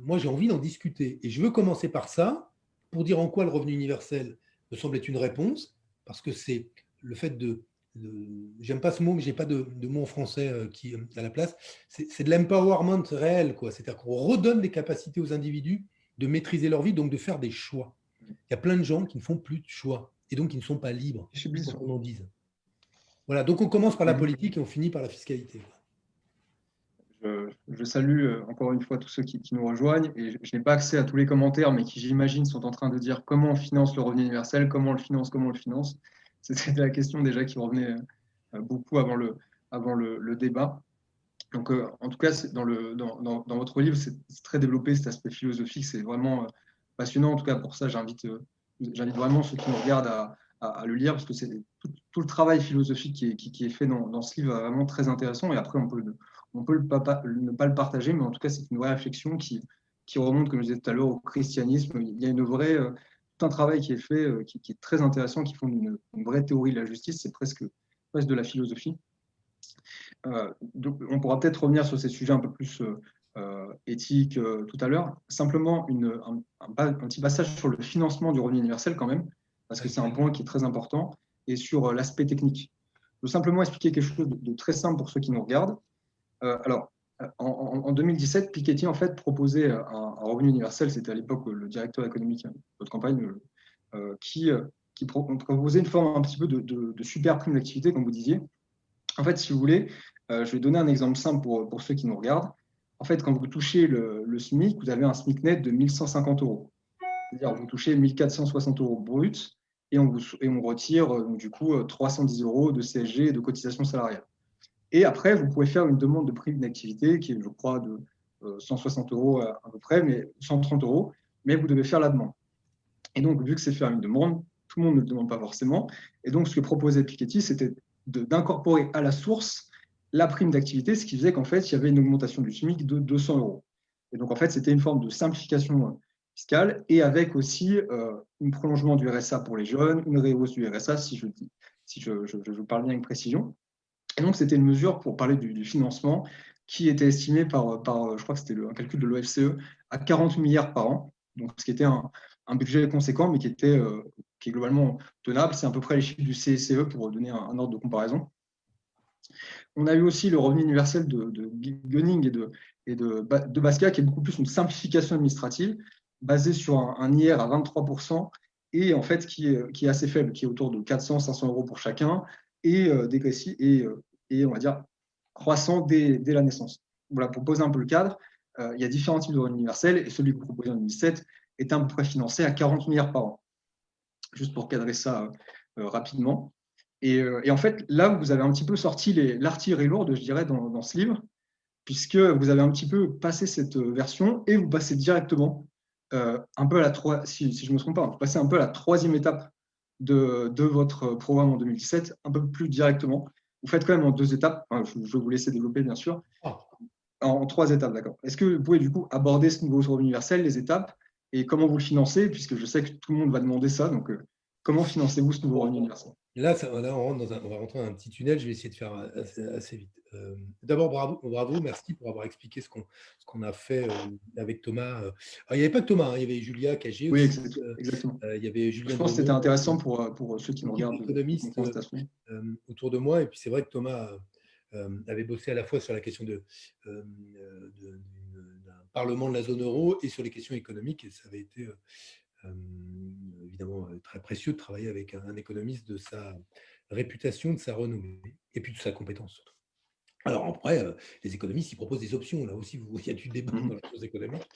moi j'ai envie d'en discuter. Et je veux commencer par ça, pour dire en quoi le revenu universel me semble être une réponse, parce que c'est le fait j'aime pas ce mot, mais j'ai pas de mot en français qui à la place, c'est de l'empowerment réel, quoi. C'est-à-dire qu'on redonne des capacités aux individus de maîtriser leur vie, donc de faire des choix. Il y a plein de gens qui ne font plus de choix, et donc qui ne sont pas libres, quoi qu'on en dise. Voilà, donc on commence par la politique et on finit par la fiscalité. Je salue encore une fois tous ceux qui nous rejoignent, et je n'ai pas accès à tous les commentaires, mais qui, j'imagine, sont en train de dire comment on finance le revenu universel, comment on le finance. C'était la question déjà qui revenait beaucoup avant le débat. Donc, en tout cas, dans votre livre, c'est très développé cet aspect philosophique, c'est vraiment passionnant. En tout cas, pour ça, j'invite vraiment ceux qui nous regardent à le lire, parce que c'est tout le travail philosophique qui est fait dans ce livre vraiment très intéressant. Et après, on peut ne pas le partager, mais en tout cas, c'est une vraie réflexion qui remonte, comme je disais tout à l'heure, au christianisme. Il y a tout un travail qui est fait, qui est très intéressant, qui fonde une vraie théorie de la justice. C'est presque de la philosophie. Donc, on pourra peut-être revenir sur ces sujets un peu plus éthiques tout à l'heure. Simplement, un petit passage sur le financement du revenu universel quand même, parce que c'est un point qui est très important, et sur l'aspect technique. Je veux simplement expliquer quelque chose de très simple pour ceux qui nous regardent. Alors, en 2017, Piketty en fait proposait un revenu universel. C'était à l'époque le directeur économique de votre campagne qui proposait une forme un petit peu de super prime d'activité, comme vous disiez. En fait, si vous voulez, Je vais donner un exemple simple pour ceux qui nous regardent. En fait, quand vous touchez le SMIC, vous avez un SMIC net de 1 150 euros. C'est-à-dire vous touchez 1 460 euros brut et on retire donc, du coup 310 euros de CSG et de cotisation salariale. Et après, vous pouvez faire une demande de prime d'activité qui est, je crois, de 160 euros à peu près, mais 130 euros, mais vous devez faire la demande. Et donc, vu que c'est faire une demande, tout le monde ne le demande pas forcément. Et donc, ce que proposait Piketty, c'était d'incorporer à la source la prime d'activité, ce qui faisait qu'en fait, il y avait une augmentation du SMIC de 200 euros. Et donc, en fait, c'était une forme de simplification fiscale et avec aussi un prolongement du RSA pour les jeunes, une rehausse du RSA, si je parle bien avec précision. Et donc, c'était une mesure pour parler du financement qui était estimée je crois que c'était un calcul de l'OFCE, à 40 milliards par an. Donc, ce qui était un budget conséquent, mais qui est globalement tenable. C'est à peu près les chiffres du CSCE pour donner un ordre de comparaison. On a eu aussi le revenu universel de Gunning et de Basquiat, qui est beaucoup plus une simplification administrative, basée sur un IR à 23%, et en fait qui est assez faible, qui est autour de 400-500 euros pour chacun, et dégressif, et on va dire croissant dès la naissance. Voilà, pour poser un peu le cadre, il y a différents types de revenu universel, et celui que vous proposez en 2007 est à peu près financé à 40 milliards par an. Juste pour cadrer ça rapidement. Et en fait, là, vous avez un petit peu sorti l'artillerie lourde, je dirais, dans ce livre, puisque vous avez un petit peu passé cette version et vous passez directement un peu à si je ne me trompe pas, vous passez un peu à la troisième étape de votre programme en 2017, un peu plus directement. Vous faites quand même en 2 étapes, enfin, je vais vous laisser développer bien sûr, en 3 étapes, d'accord. Est-ce que vous pouvez du coup aborder ce nouveau revenu universel, les étapes, et comment vous le financez, puisque je sais que tout le monde va demander ça, donc comment financez-vous ce nouveau revenu universel? Là, on va rentrer dans un petit tunnel, je vais essayer de faire assez vite. D'abord, bravo, merci pour avoir expliqué ce qu'on a fait avec Thomas. Alors, il n'y avait pas que Thomas, hein, il y avait Julia Cagé Oui, aussi. exactement. Il y avait Julien Je pense que c'était intéressant pour ceux qui nous regardent. économistes autour de moi. Et puis, c'est vrai que Thomas avait bossé à la fois sur la question d'un parlement de la zone euro et sur les questions économiques. Et ça avait été évidemment très précieux de travailler avec un économiste de sa réputation, de sa renommée, et puis de sa compétence surtout. Alors après, les économistes, ils proposent des options. Là aussi, il y a du débat dans la chose économique,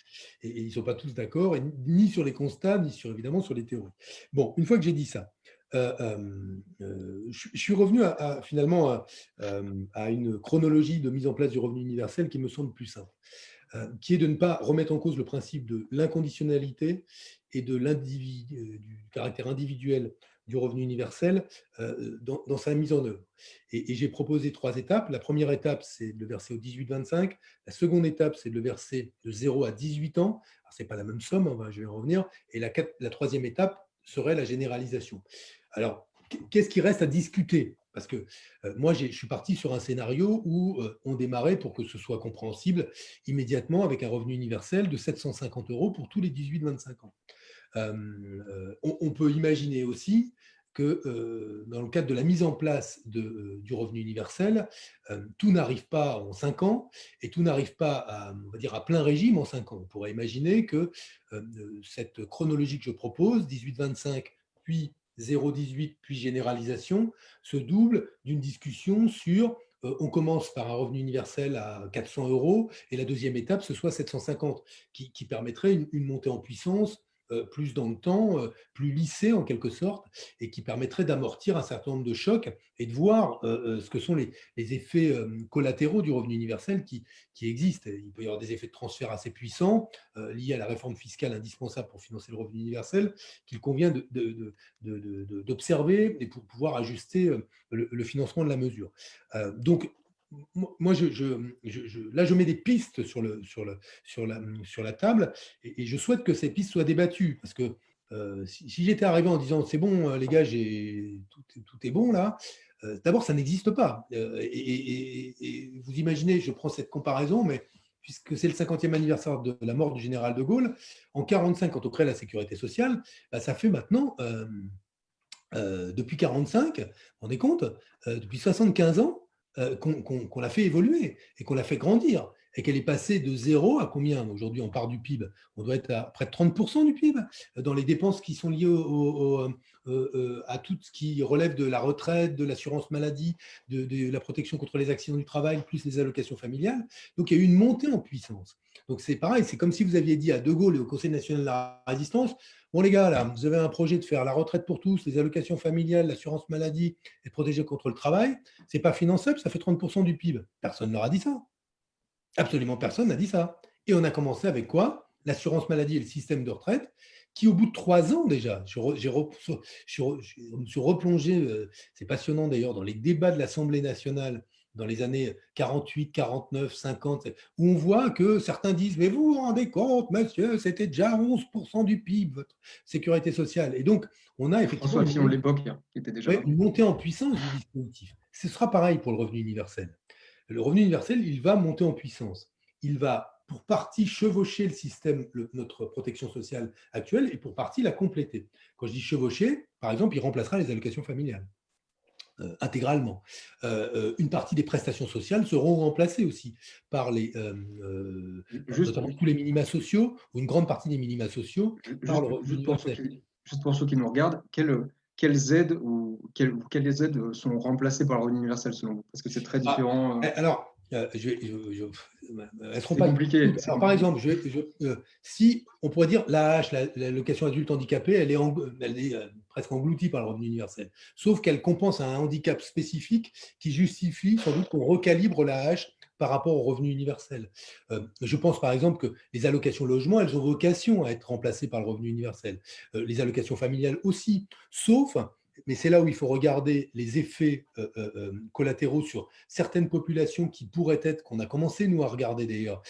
et ils ne sont pas tous d'accord, ni sur les constats, ni évidemment sur les théories. Bon, une fois que j'ai dit ça, je suis revenu finalement à une chronologie de mise en place du revenu universel qui me semble plus simple, qui est de ne pas remettre en cause le principe de l'inconditionnalité et du caractère individuel du revenu universel dans sa mise en œuvre. Et j'ai proposé 3 étapes. La première étape, c'est de le verser aux 18-25. La seconde étape, c'est de le verser de 0 à 18 ans. Ce n'est pas la même somme, je vais en revenir. Et la troisième étape serait la généralisation. Alors, qu'est-ce qui reste à discuter? Parce que moi, je suis parti sur un scénario où on démarrait, pour que ce soit compréhensible, immédiatement avec un revenu universel de 750 euros pour tous les 18-25 ans. On peut imaginer aussi que dans le cadre de la mise en place du revenu universel, tout n'arrive pas en 5 ans et tout n'arrive pas on va dire à plein régime en 5 ans. On pourrait imaginer que cette chronologie que je propose, 18-25, puis 0,18 puis généralisation, se double d'une discussion sur on commence par un revenu universel à 400 euros et la deuxième étape, ce soit 750, qui permettrait une montée en puissance plus dans le temps, plus lissée en quelque sorte, et qui permettrait d'amortir un certain nombre de chocs et de voir ce que sont les effets collatéraux du revenu universel qui existent. Il peut y avoir des effets de transfert assez puissants liés à la réforme fiscale indispensable pour financer le revenu universel qu'il convient d'observer et pour pouvoir ajuster le financement de la mesure. Donc, moi, là, je mets des pistes sur la table et je souhaite que ces pistes soient débattues parce que si j'étais arrivé en disant c'est bon, les gars, tout est bon là, d'abord, ça n'existe pas. Et vous imaginez, je prends cette comparaison, mais puisque c'est le 50e anniversaire de la mort du général de Gaulle, en 1945, quand on crée la sécurité sociale, ça fait maintenant, depuis 1945, vous vous rendez compte, depuis 75 ans, qu'on l'a fait évoluer et qu'on l'a fait grandir. et qu'elle est passée de 0 à combien aujourd'hui en part du PIB? On doit être à près de 30% du PIB dans les dépenses qui sont liées à tout ce qui relève de la retraite, de l'assurance maladie, de la protection contre les accidents du travail, plus les allocations familiales. Donc, il y a eu une montée en puissance. Donc, c'est pareil, c'est comme si vous aviez dit à De Gaulle et au Conseil national de la résistance, bon les gars, là, vous avez un projet de faire la retraite pour tous, les allocations familiales, l'assurance maladie et protéger contre le travail, c'est pas finançable, ça fait 30% du PIB. Personne ne leur a dit ça. Absolument personne n'a dit ça. Et on a commencé avec quoi? L'assurance maladie et le système de retraite, qui au bout de 3 ans déjà, je me suis replongé, c'est passionnant d'ailleurs, dans les débats de l'Assemblée nationale dans les années 48, 49, 50, où on voit que certains disent « Mais vous vous rendez compte, monsieur, c'était déjà 11% du PIB, votre sécurité sociale. » Et donc, on a effectivement François Fillon de l'époque, qui était déjà là. une montée en puissance du dispositif. Ce sera pareil pour le revenu universel. Le revenu universel, il va monter en puissance. Il va, pour partie, chevaucher le système, notre protection sociale actuelle, et pour partie, la compléter. Quand je dis chevaucher, par exemple, il remplacera les allocations familiales. Intégralement. Une partie des prestations sociales seront remplacées aussi par notamment tous les minima sociaux, ou une grande partie des minima sociaux, par le revenu universel. Juste pour ceux qui nous regardent, quelles aides sont remplacées par le revenu universel selon vous? Parce que c'est très différent. Alors, elles seront pas compliqué. Alors, par exemple, si on pourrait dire l'AH, l'allocation adulte handicapé, elle est presque engloutie par le revenu universel, sauf qu'elle compense un handicap spécifique qui justifie sans doute qu'on recalibre l'AH par rapport au revenu universel. Je pense par exemple que les allocations logement, elles ont vocation à être remplacées par le revenu universel. Les allocations familiales aussi, sauf, mais c'est là où il faut regarder les effets collatéraux sur certaines populations qui pourraient être, qu'on a commencé nous à regarder d'ailleurs,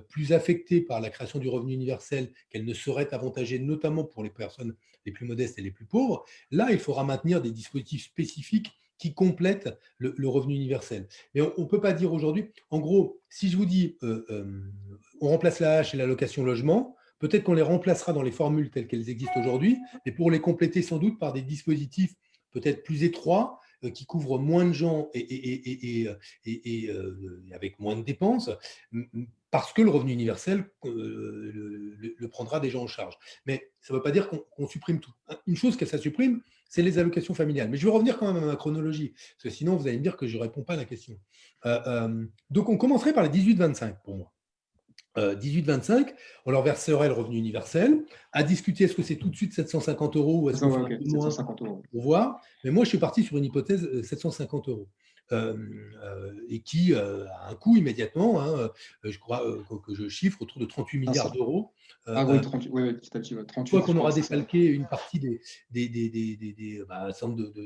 plus affectées par la création du revenu universel, qu'elles ne seraient avantagées notamment pour les personnes les plus modestes et les plus pauvres. Là, il faudra maintenir des dispositifs spécifiques qui complètent le revenu universel. Mais on ne peut pas dire aujourd'hui, en gros, si je vous dis on remplace la hache et l'allocation logement, peut-être qu'on les remplacera dans les formules telles qu'elles existent aujourd'hui, mais pour les compléter sans doute par des dispositifs peut-être plus étroits, qui couvrent moins de gens et avec moins de dépenses, parce que le revenu universel le prendra déjà en charge. Mais ça ne veut pas dire qu'on supprime tout. Une chose que ça supprime, c'est les allocations familiales. Mais je vais revenir quand même à ma chronologie, parce que sinon, vous allez me dire que je ne réponds pas à la question. Donc, on commencerait par les 18-25 pour moi. 18-25, on leur verserait le revenu universel. À discuter, est-ce que c'est tout de suite 750 € ou est-ce qu'on fait moins 750 €. Pour voir. Mais moi, je suis parti sur une hypothèse 750 €. Et qui a un coût immédiatement, hein, je crois que je chiffre autour de 38 milliards d'euros. Oui, 38, petit à petit, 38. Une fois qu'on aura défalqué une partie des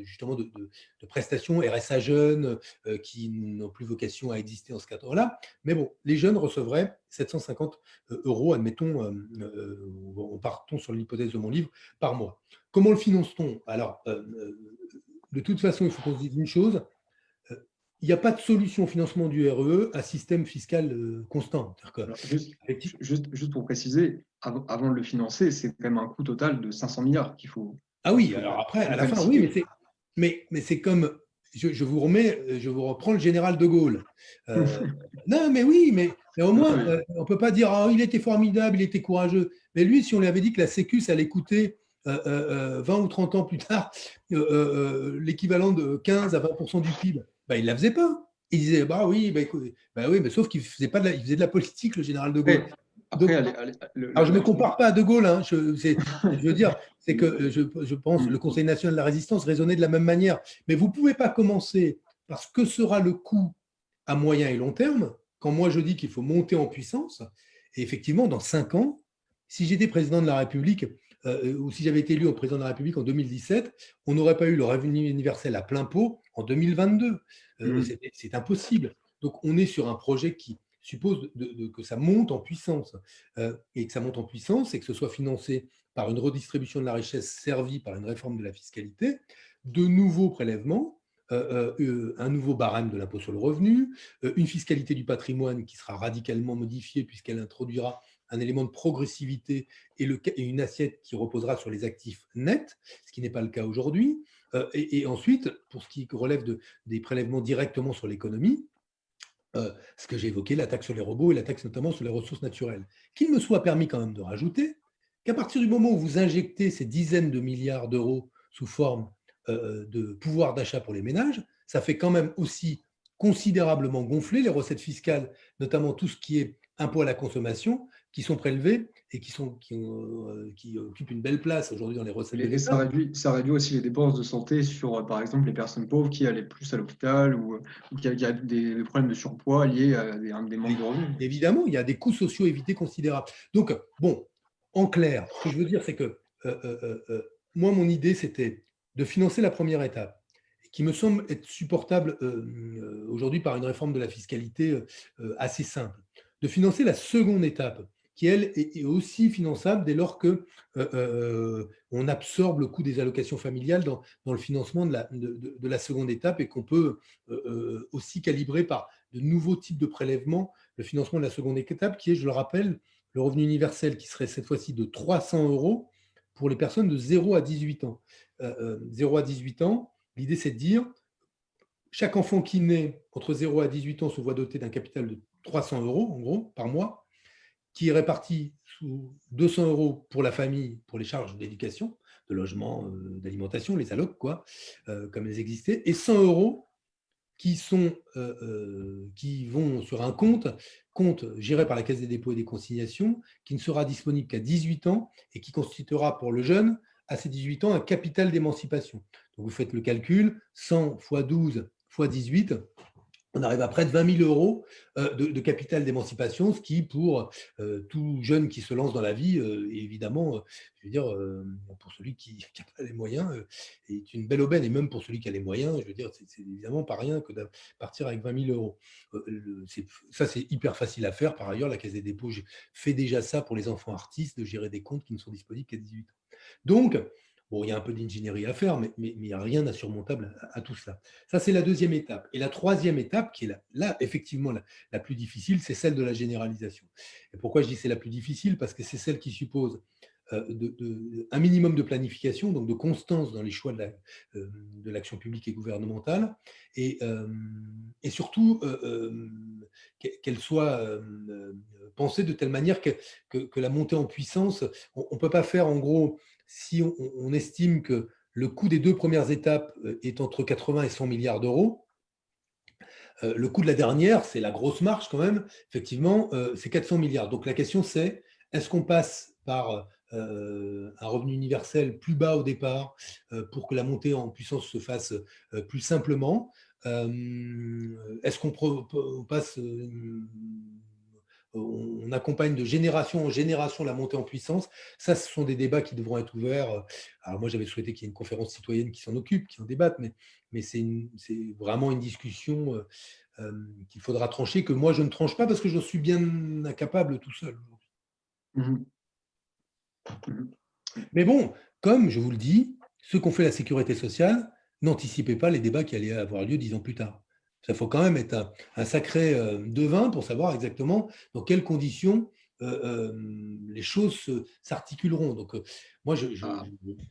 justement de prestations RSA jeunes qui n'ont plus vocation à exister en ce cadre-là. Mais bon, les jeunes recevraient 750 €, admettons, en partons sur l'hypothèse de mon livre, par mois. Comment le finance-t-on? Alors, de toute façon, il faut qu'on se dise une chose, il n'y a pas de solution au financement du RE à système fiscal constant. Alors, juste pour préciser, avant de le financer, c'est quand même un coût total de 500 milliards qu'il faut. Ah oui, alors après, à la fin, oui, mais c'est comme, je vous reprends le général de Gaulle. Non, mais oui, mais au moins, on ne peut pas dire il était formidable, il était courageux. Mais lui, si on lui avait dit que la Sécu, ça allait coûter 20 ou 30 ans plus tard l'équivalent de 15 à 20% du PIB, il ne la faisait pas. Il disait oui, mais sauf qu'il faisait de la politique, le général de Gaulle. Donc, alors, je ne me compare pas à De Gaulle. Je veux dire, c'est que je pense que le Conseil national de la résistance raisonnait de la même manière. Mais vous ne pouvez pas commencer par ce que sera le coût à moyen et long terme, quand moi je dis qu'il faut monter en puissance. Et effectivement, dans 5 ans, si j'étais président de la République, ou si j'avais été élu au président de la République en 2017, on n'aurait pas eu le revenu universel à plein pot en 2022. C'est impossible. Donc, on est sur un projet qui suppose que ça monte en puissance. Et que ça monte en puissance et que ce soit financé par une redistribution de la richesse servie par une réforme de la fiscalité, de nouveaux prélèvements, un nouveau barème de l'impôt sur le revenu, une fiscalité du patrimoine qui sera radicalement modifiée puisqu'elle introduira un élément de progressivité et une assiette qui reposera sur les actifs nets, ce qui n'est pas le cas aujourd'hui. Et ensuite, pour ce qui relève des prélèvements directement sur l'économie, ce que j'ai évoqué, la taxe sur les robots et la taxe notamment sur les ressources naturelles. Qu'il me soit permis quand même de rajouter qu'à partir du moment où vous injectez ces dizaines de milliards d'euros sous forme de pouvoir d'achat pour les ménages, ça fait quand même aussi considérablement gonfler les recettes fiscales, notamment tout ce qui est impôt à la consommation, qui sont prélevés et qui occupent une belle place aujourd'hui dans les recettes de Et l'État. ça réduit aussi les dépenses de santé sur, par exemple, les personnes pauvres qui allaient plus à l'hôpital ou qui avaient des problèmes de surpoids liés à des manques de revenus. Évidemment, il y a des coûts sociaux évités considérables. Donc, bon, en clair, ce que je veux dire, c'est que moi, mon idée, c'était de financer la première étape, qui me semble être supportable aujourd'hui par une réforme de la fiscalité assez simple, de financer la seconde étape, qui, elle, est aussi finançable dès lors que on absorbe le coût des allocations familiales dans le financement de la seconde étape et qu'on peut aussi calibrer par de nouveaux types de prélèvements le financement de la seconde étape, qui est, je le rappelle, le revenu universel qui serait cette fois-ci de 300 euros pour les personnes de 0 à 18 ans. 0 à 18 ans, l'idée c'est de dire chaque enfant qui naît entre 0 à 18 ans se voit doté d'un capital de 300 euros, en gros, par mois, qui est réparti sous 200 euros pour la famille, pour les charges d'éducation, de logement, d'alimentation, les allocs, quoi, comme elles existaient, et 100 euros qui vont sur un compte géré par la Caisse des dépôts et des consignations, qui ne sera disponible qu'à 18 ans et qui constituera pour le jeune, à ses 18 ans, un capital d'émancipation. Donc vous faites le calcul, 100 fois 12 fois 18, on arrive à près de 20 000 euros de capital d'émancipation, ce qui, pour tout jeune qui se lance dans la vie, évidemment, je veux dire, pour celui qui n'a pas les moyens, est une belle aubaine. Et même pour celui qui a les moyens, je veux dire, c'est évidemment pas rien que de partir avec 20 000 euros. Ça, c'est hyper facile à faire. Par ailleurs, la Caisse des dépôts fait déjà ça pour les enfants artistes, de gérer des comptes qui ne sont disponibles qu'à 18 ans. Donc, bon, il y a un peu d'ingénierie à faire, mais il n'y a rien d'insurmontable à tout cela. Ça, c'est la deuxième étape. Et la troisième étape, qui est là effectivement, la plus difficile, c'est celle de la généralisation. Et pourquoi je dis c'est la plus difficile? Parce que c'est celle qui suppose un minimum de planification, donc de constance dans les choix de l'action publique et gouvernementale, et surtout qu'elle soit pensée de telle manière que la montée en puissance, on ne peut pas faire en gros, si on estime que le coût des 2 premières étapes est entre 80 et 100 milliards d'euros, le coût de la dernière, c'est la grosse marche quand même, effectivement, c'est 400 milliards. Donc la question c'est, est-ce qu'on passe par un revenu universel plus bas au départ pour que la montée en puissance se fasse plus simplement? Est-ce qu'on passe on accompagne de génération en génération la montée en puissance? Ça, ce sont des débats qui devront être ouverts. Alors moi, j'avais souhaité qu'il y ait une conférence citoyenne qui s'en occupe, qui en débatte, mais c'est vraiment une discussion qu'il faudra trancher, que moi, je ne tranche pas parce que je suis bien incapable tout seul. Mhm. Mais bon, comme je vous le dis, ceux qui ont fait la sécurité sociale n'anticipaient pas les débats qui allaient avoir lieu 10 ans plus tard. Il faut quand même être un sacré devin pour savoir exactement dans quelles conditions les choses s'articuleront. Donc, moi, je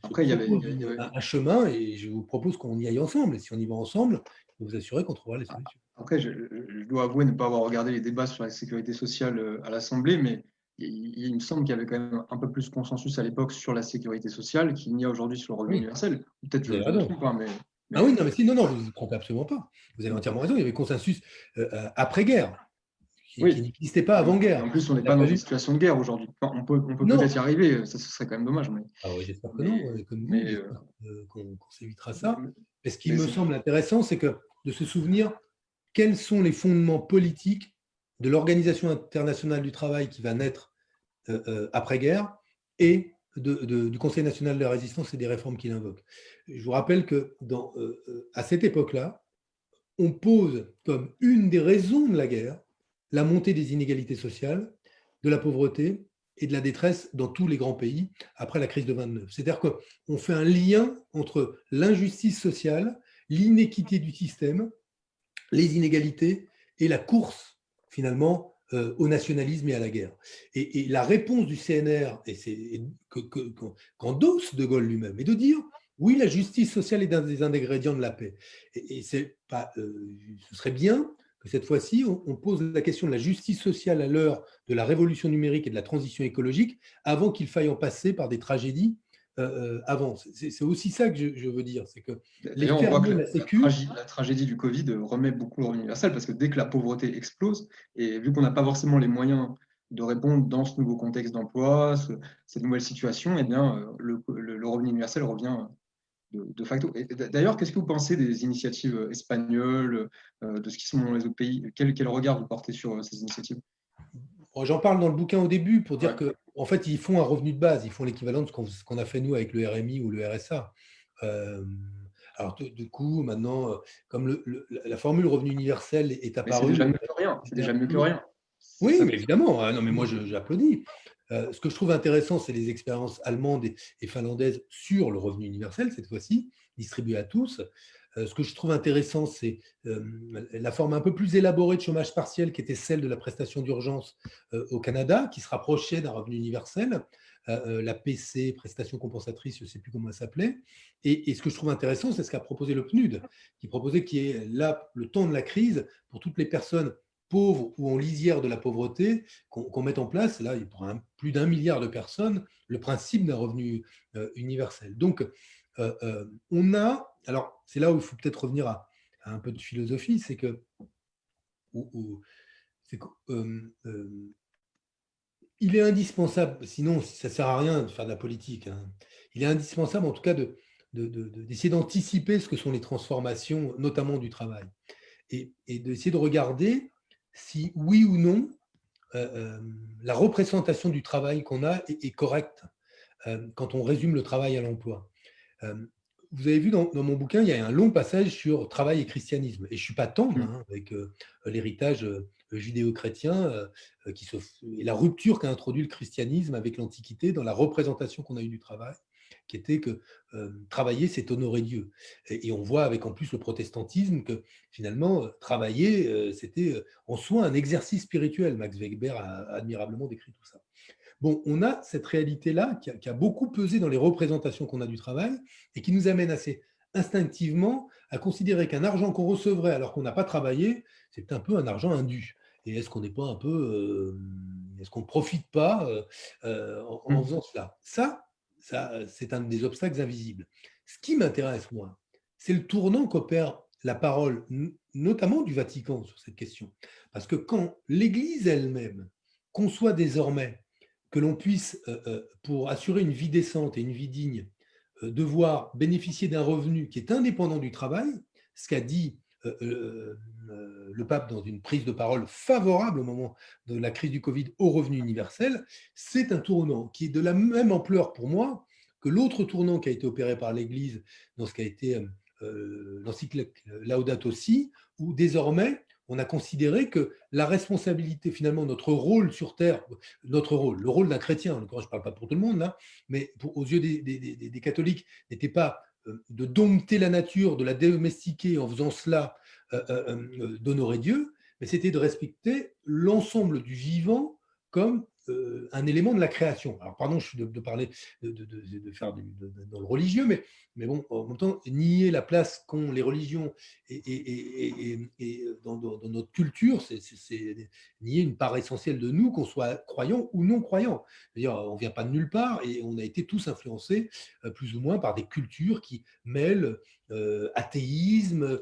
Après, il y avait, propose un chemin et je vous propose qu'on y aille ensemble. Et si on y va ensemble, je peux vous assurer qu'on trouvera les solutions. Après, je dois avouer ne pas avoir regardé les débats sur la sécurité sociale à l'Assemblée, mais il me semble qu'il y avait quand même un peu plus de consensus à l'époque sur la sécurité sociale qu'il n'y a aujourd'hui sur le revenu universel. Peut-être que je me trompe, hein, Ah oui, non, mais si, non, vous ne vous trompez absolument pas. Vous avez entièrement raison. Il y avait consensus après-guerre, qui n'existait pas avant-guerre. En plus, on n'est pas dans une situation de guerre aujourd'hui. On peut peut-être y arriver, ça ce serait quand même dommage. Ah oui, j'espère que non, comme vous, qu'on s'évitera ça. Mais ce qui me semble intéressant, c'est de se souvenir quels sont les fondements politiques de l'Organisation internationale du travail qui va naître après-guerre et du Conseil national de la résistance et des réformes qu'il invoque. Je vous rappelle que à cette époque-là, on pose comme une des raisons de la guerre la montée des inégalités sociales, de la pauvreté et de la détresse dans tous les grands pays après la crise de 29. C'est-à-dire qu'on fait un lien entre l'injustice sociale, l'inéquité du système, les inégalités et la course, finalement, au nationalisme et à la guerre. Et la réponse du CNR, et c'est qu'endosse De Gaulle lui-même, est de dire oui, la justice sociale est un des ingrédients de la paix. Et c'est pas, ce serait bien que cette fois-ci, on pose la question de la justice sociale à l'heure de la révolution numérique et de la transition écologique, avant qu'il faille en passer par des tragédies avant. C'est aussi ça que je veux dire, c'est que les D'ailleurs, on voit que fermer la sécu… la tragédie du Covid remet beaucoup le revenu universel parce que dès que la pauvreté explose, et vu qu'on n'a pas forcément les moyens de répondre dans ce nouveau contexte d'emploi, cette nouvelle situation, eh bien, le revenu universel revient de facto. Et d'ailleurs, qu'est-ce que vous pensez des initiatives espagnoles, de ce qui sont dans les autres pays? Quel regard vous portez sur ces initiatives? Bon, j'en parle dans le bouquin au début pour dire Ouais. qu'en fait, ils font un revenu de base, ils font l'équivalent de ce qu'on a fait nous avec le RMI ou le RSA. Alors, du coup, maintenant, comme la formule revenu universel est Mais c'est apparue… déjà mieux que rien. C'est déjà mieux que rien. Oui, Ça- mais évidemment. Ah non, mais moi, j'applaudis. Ce que je trouve intéressant, c'est les expériences allemandes et finlandaises sur le revenu universel, cette fois-ci, distribué à tous. Ce que je trouve intéressant, c'est la forme un peu plus élaborée de chômage partiel qui était celle de la prestation d'urgence au Canada, qui se rapprochait d'un revenu universel, la PC, prestation compensatrice, je ne sais plus comment elle s'appelait. Et ce que je trouve intéressant, c'est ce qu'a proposé le PNUD, qui proposait qu'il y ait là, le temps de la crise, pour toutes les personnes pauvres ou en lisière de la pauvreté, qu'on mette en place, là, pour plus d'1 milliard de personnes, le principe d'un revenu universel. Donc, on a… Alors, c'est là où il faut peut-être revenir à un peu de philosophie, c'est que, il est indispensable, sinon ça ne sert à rien de faire de la politique, hein. Il est indispensable en tout cas d'essayer d'anticiper ce que sont les transformations, notamment du travail, et d'essayer de regarder si oui ou non la représentation du travail qu'on a est correcte quand on résume le travail à l'emploi. Vous avez vu dans mon bouquin, il y a un long passage sur travail et christianisme. Et je ne suis pas tendre avec l'héritage judéo-chrétien et la rupture qu'a introduit le christianisme avec l'Antiquité dans la représentation qu'on a eue du travail, qui était que travailler, c'est honorer Dieu. Et on voit avec en plus le protestantisme que finalement, travailler, c'était en soi un exercice spirituel. Max Weber a admirablement décrit tout ça. Bon, on a cette réalité-là qui a beaucoup pesé dans les représentations qu'on a du travail et qui nous amène assez instinctivement à considérer qu'un argent qu'on recevrait alors qu'on n'a pas travaillé, c'est un peu un argent indu. Et est-ce qu'on n'est pas un peu… est-ce qu'on ne profite pas en faisant cela? Ça, c'est un des obstacles invisibles. Ce qui m'intéresse, moi, c'est le tournant qu'opère la parole, notamment du Vatican, sur cette question. Parce que quand l'Église elle-même conçoit désormais que l'on puisse, pour assurer une vie décente et une vie digne, devoir bénéficier d'un revenu qui est indépendant du travail, ce qu'a dit le pape dans une prise de parole favorable au moment de la crise du Covid au revenu universel, c'est un tournant qui est de la même ampleur pour moi que l'autre tournant qui a été opéré par l'Église dans ce qui a été l'encyclique Laudato Si, où désormais on a considéré que la responsabilité, finalement, notre rôle sur Terre, notre rôle, le rôle d'un chrétien, je ne parle pas pour tout le monde là, mais aux yeux des catholiques, n'était pas de dompter la nature, de la domestiquer en faisant cela, d'honorer Dieu, mais c'était de respecter l'ensemble du vivant comme un élément de la création. Alors, pardon, je suis de parler, de faire dans le religieux, mais bon, en même temps, nier la place qu'ont les religions et dans notre culture, c'est nier une part essentielle de nous, qu'on soit croyant ou non croyant. C'est-à-dire, on ne vient pas de nulle part et on a été tous influencés plus ou moins par des cultures qui mêlent athéisme,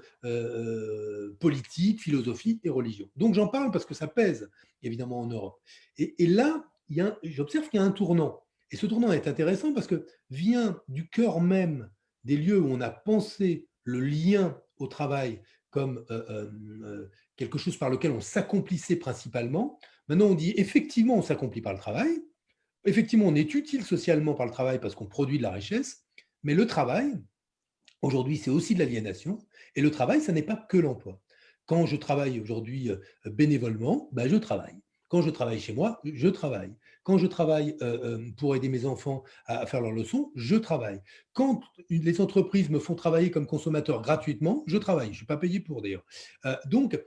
politique, philosophie et religion. Donc j'en parle parce que ça pèse évidemment en Europe. Et là, j'observe qu'il y a un tournant. Et ce tournant est intéressant parce que vient du cœur même des lieux où on a pensé le lien au travail comme quelque chose par lequel on s'accomplissait principalement. Maintenant, on dit effectivement, on s'accomplit par le travail. Effectivement, on est utile socialement par le travail parce qu'on produit de la richesse. Mais le travail, aujourd'hui, c'est aussi de l'aliénation. Et le travail, ça n'est pas que l'emploi. Quand je travaille aujourd'hui bénévolement, ben je travaille. Quand je travaille chez moi, je travaille. Quand je travaille pour aider mes enfants à faire leurs leçons, je travaille. Quand les entreprises me font travailler comme consommateur gratuitement, je travaille. Je ne suis pas payé pour d'ailleurs. Donc,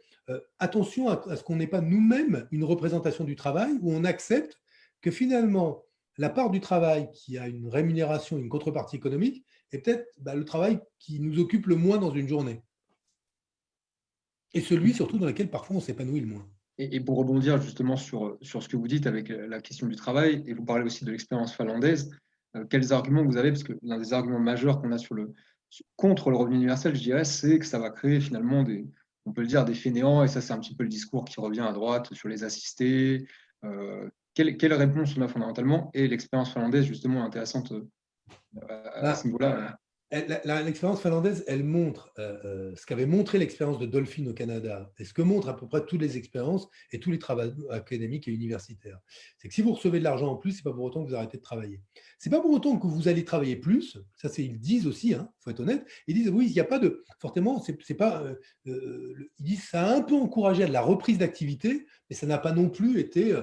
attention à ce qu'on n'ait pas nous-mêmes une représentation du travail où on accepte que finalement, la part du travail qui a une rémunération, une contrepartie économique, est peut-être le travail qui nous occupe le moins dans une journée. Et celui surtout dans lequel parfois on s'épanouit le moins. Et pour rebondir justement sur ce que vous dites avec la question du travail, et vous parlez aussi de l'expérience finlandaise, quels arguments vous avez? Parce que l'un des arguments majeurs qu'on a contre le revenu universel, je dirais, c'est que ça va créer finalement on peut le dire, des fainéants, et ça c'est un petit peu le discours qui revient à droite sur les assistés. Quelle réponse on a fondamentalement? Et l'expérience finlandaise justement est intéressante à ce niveau-là. L'expérience finlandaise, elle montre ce qu'avait montré l'expérience de Dolphin au Canada et ce que montrent à peu près toutes les expériences et tous les travaux académiques et universitaires. C'est que si vous recevez de l'argent en plus, ce n'est pas pour autant que vous arrêtez de travailler. Ce n'est pas pour autant que vous allez travailler plus. Ça, ils disent aussi, il faut être honnête. Ils disent oui, il n'y a pas de. Fortement, c'est pas. Ils disent ça a un peu encouragé à de la reprise d'activité, mais ça n'a pas non plus été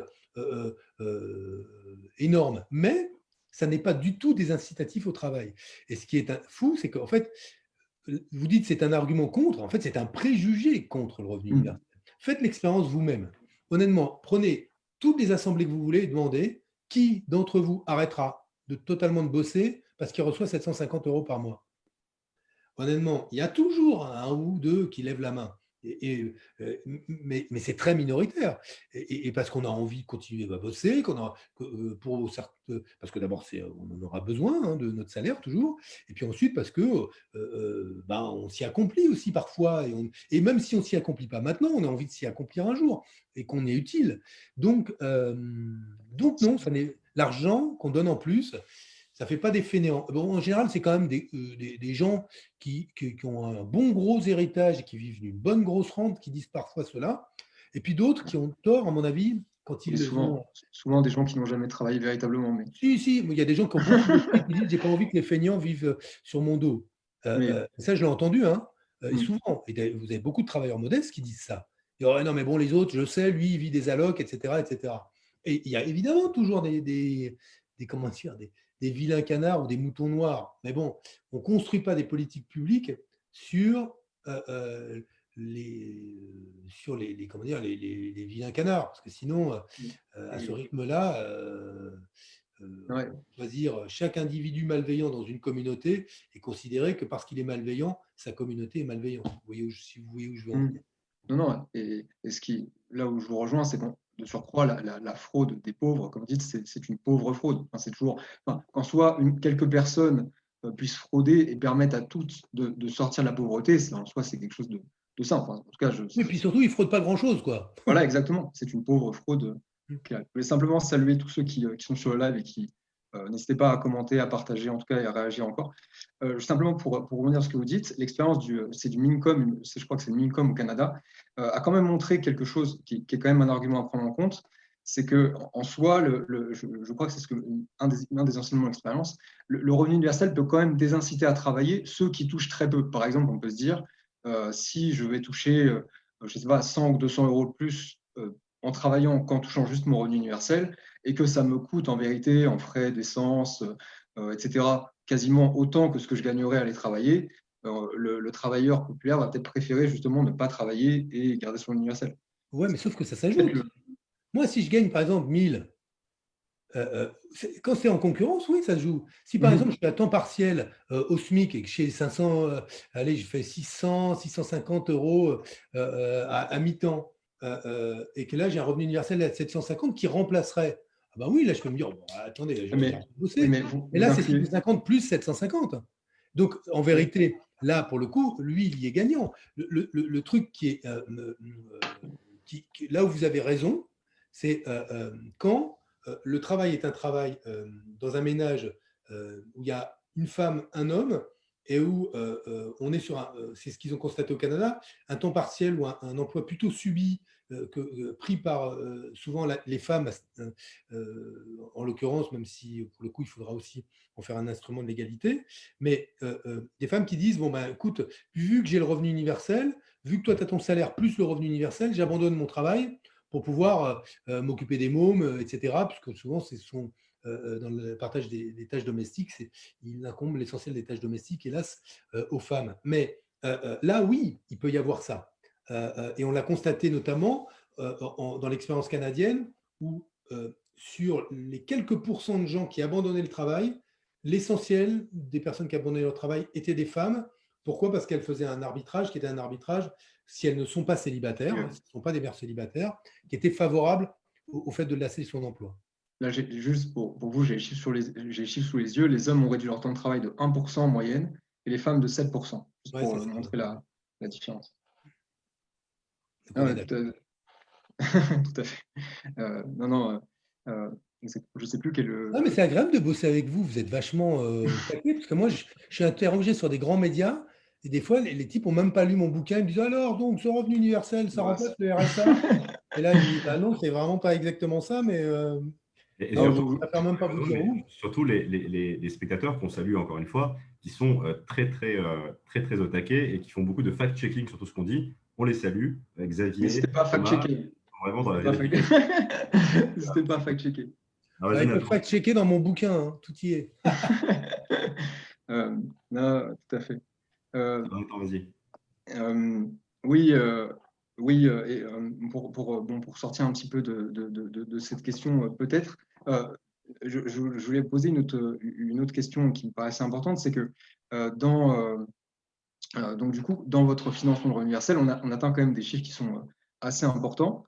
énorme. Mais ça n'est pas du tout des incitatifs au travail. Et ce qui est fou, c'est qu'en fait, vous dites c'est un argument contre, en fait, c'est un préjugé contre le revenu universel. Faites l'expérience vous-même. Honnêtement, prenez toutes les assemblées que vous voulez et demandez qui d'entre vous arrêtera totalement de bosser parce qu'il reçoit 750 € par mois. Honnêtement, il y a toujours un ou deux qui lèvent la main. Mais c'est très minoritaire. Et parce qu'on a envie de continuer à bosser, parce que d'abord, on en aura besoin de notre salaire toujours. Et puis ensuite, parce que on s'y accomplit aussi parfois. Et même si on ne s'y accomplit pas maintenant, on a envie de s'y accomplir un jour et qu'on est utile. Donc non, l'argent qu'on donne en plus, ça ne fait pas des fainéants. Bon, en général, c'est quand même des gens qui ont un bon gros héritage et qui vivent d'une bonne grosse rente, qui disent parfois cela. Et puis d'autres qui ont tort, à mon avis, quand ils souvent des gens qui n'ont jamais travaillé véritablement. Mais... Si, il y a des gens qui ont qui disent « j'ai pas envie que les feignants vivent sur mon dos ». Ça, je l'ai entendu. Et souvent, vous avez beaucoup de travailleurs modestes qui disent ça. Ils disent, oh, non, mais bon, les autres, je sais, lui, il vit des allocs, etc. etc. Et il y a évidemment toujours des vilains canards ou des moutons noirs. Mais bon, on ne construit pas des politiques publiques sur les vilains canards. Parce que sinon, à ce rythme-là, choisir chaque individu malveillant dans une communauté et considérer que parce qu'il est malveillant, sa communauté est malveillante. Si vous voyez où je veux en venir. Non. Et là où je vous rejoins, c'est bon. De surcroît, la fraude des pauvres, comme vous dites, c'est une pauvre fraude. C'est toujours, qu'en soit quelques personnes puissent frauder et permettre à toutes de sortir de la pauvreté, en soi, c'est quelque chose de simple. En tout cas, et puis surtout, ils ne fraudent pas grand-chose, quoi. Voilà, exactement. C'est une pauvre fraude. Je voulais simplement saluer tous ceux qui sont sur le live et qui n'hésitez pas à commenter, à partager, en tout cas, et à réagir encore. Simplement pour revenir à ce que vous dites, l'expérience c'est du Mincom, je crois que c'est le Mincom au Canada, a quand même montré quelque chose qui est quand même un argument à prendre en compte, c'est qu'en soi, je crois que c'est un des enseignements de l'expérience, le revenu universel peut quand même désinciter à travailler ceux qui touchent très peu. Par exemple, on peut se dire, si je vais toucher, je ne sais pas, 100 ou 200 € de plus en travaillant qu'en touchant juste mon revenu universel, et que ça me coûte en vérité en frais d'essence, etc., quasiment autant que ce que je gagnerais à aller travailler, le travailleur populaire va peut-être préférer justement ne pas travailler et garder son universel. Ouais, mais sauf que ça s'ajoute. Moi, si je gagne par exemple 1000, quand c'est en concurrence, oui, ça se joue. Si par exemple je suis à temps partiel au SMIC et que j'ai 500, allez, je fais 600, 650 € à mi-temps, et que là j'ai un revenu universel à 750 qui remplacerait. Ah bah oui, là je peux me dire, bon, attendez, je vais bosser. Et là c'est 750 plus 750. Donc en vérité, là pour le coup, lui il y est gagnant. Le truc qui est là où vous avez raison, c'est quand le travail est un travail dans un ménage où il y a une femme, un homme, et où on est sur, c'est ce qu'ils ont constaté au Canada, un temps partiel ou un emploi plutôt subi, pris par souvent les femmes, en l'occurrence, même si pour le coup il faudra aussi en faire un instrument de l'égalité, mais des femmes qui disent, bon ben écoute, vu que j'ai le revenu universel, vu que toi tu as ton salaire plus le revenu universel, j'abandonne mon travail pour pouvoir m'occuper des mômes, etc. Puisque souvent, dans le partage des tâches domestiques, il incombe l'essentiel des tâches domestiques, hélas, aux femmes. Mais là, oui, il peut y avoir ça. Et on l'a constaté notamment dans l'expérience canadienne, où sur les quelques pourcents de gens qui abandonnaient le travail, l'essentiel des personnes qui abandonnaient leur travail étaient des femmes. Pourquoi ? Parce qu'elles faisaient un arbitrage qui était un arbitrage si elles ne sont pas célibataires, si ce ne sont pas des mères célibataires, qui étaient favorables au fait de lasser son emploi. Là, juste pour vous, j'ai les chiffres sous les yeux. Les hommes ont réduit leur temps de travail de 1% en moyenne et les femmes de 7%, juste pour montrer la différence. Tout à fait. Je ne sais plus quel. Non, mais c'est agréable de bosser avec vous. Vous êtes vachement taqué, parce que moi, je suis interrogé sur des grands médias. Et des fois, les types n'ont même pas lu mon bouquin. Ils me disent alors, donc, ce revenu universel, ça remplace le RSA. Et là, je dis bah non, c'est vraiment pas exactement ça, mais Et surtout, ça ne faire même pas vous dire où. Surtout les spectateurs qu'on salue encore une fois, qui sont très au taquet et qui font beaucoup de fact-checking sur tout ce qu'on dit. On les salue. Xavier. C'était pas fact-checké. Vraiment dans la C'était pas fact-checké. Il faut fact-checker dans mon bouquin, hein, tout y est. Non, tout à fait. Vas-y. Oui, et pour sortir un petit peu de cette question, peut-être, je voulais poser une autre question qui me paraissait importante, c'est que donc du coup, dans votre financement de revenu universel, on atteint quand même des chiffres qui sont assez importants.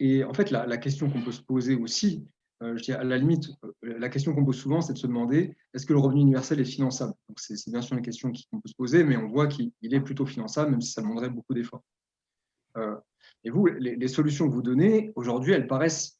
Et en fait, la question qu'on peut se poser aussi, je dis à la limite, la question qu'on pose souvent, c'est de se demander est-ce que le revenu universel est finançable? Donc, c'est bien sûr une question qu'on peut se poser, mais on voit qu'il est plutôt finançable, même si ça demanderait beaucoup d'efforts. Et vous, les solutions que vous donnez, aujourd'hui, elles paraissent,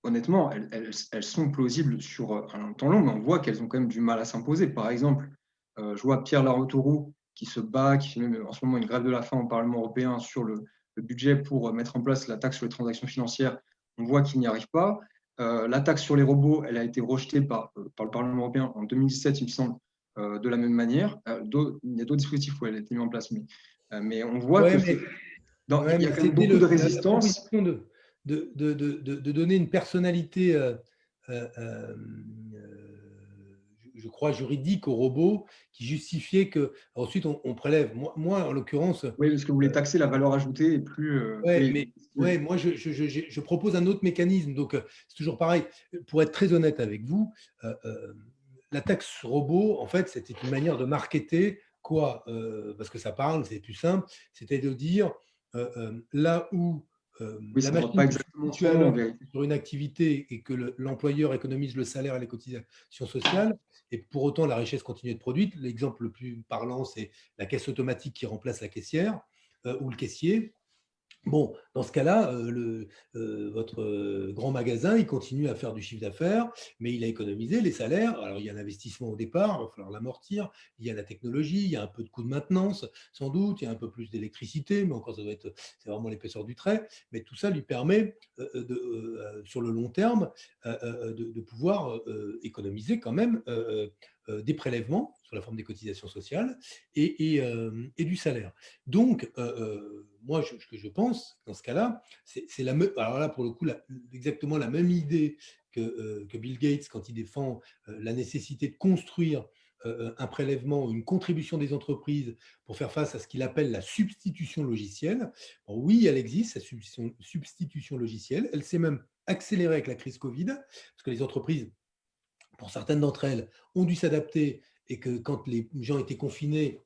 honnêtement, elles sont plausibles sur un temps long, mais on voit qu'elles ont quand même du mal à s'imposer. Par exemple, je vois Pierre Larotauroux qui se bat, qui fait même en ce moment une grève de la faim au Parlement européen sur le budget pour mettre en place la taxe sur les transactions financières. On voit qu'il n'y arrive pas. La taxe sur les robots, elle a été rejetée par le Parlement européen en 2017, il me semble, de la même manière. Il y a d'autres dispositifs où elle a été mise en place, mais on voit que il y a quand même beaucoup de résistance. La proposition de donner une personnalité, je crois, juridique aux robots qui justifiait qu'ensuite on prélève. Moi, en l'occurrence… Oui, parce que vous voulez taxer la valeur ajoutée et plus… moi, je propose un autre mécanisme. Donc, c'est toujours pareil. Pour être très honnête avec vous, la taxe robot, en fait, c'était une manière de marketer quoi, parce que ça parle, c'est plus simple, c'était de dire là où la machine sur une activité et que l'employeur économise le salaire et les cotisations sociales, et pour autant la richesse continue d'être produite. L'exemple le plus parlant, c'est la caisse automatique qui remplace la caissière ou le caissier. Bon, dans ce cas-là, votre grand magasin, il continue à faire du chiffre d'affaires, mais il a économisé les salaires. Alors, il y a l'investissement au départ, il va falloir l'amortir. Il y a la technologie, il y a un peu de coût de maintenance, sans doute. Il y a un peu plus d'électricité, mais encore, c'est vraiment l'épaisseur du trait. Mais tout ça lui permet, sur le long terme, de pouvoir économiser quand même des prélèvements sous la forme des cotisations sociales et du salaire. Donc, moi, ce que je pense, dans ce cas-là, c'est alors là, pour le coup, exactement la même idée que Bill Gates quand il défend la nécessité de construire un prélèvement, une contribution des entreprises pour faire face à ce qu'il appelle la substitution logicielle. Bon, oui, elle existe, cette substitution logicielle. Elle s'est même accélérée avec la crise Covid, parce que les entreprises, pour certaines d'entre elles, ont dû s'adapter et que quand les gens étaient confinés,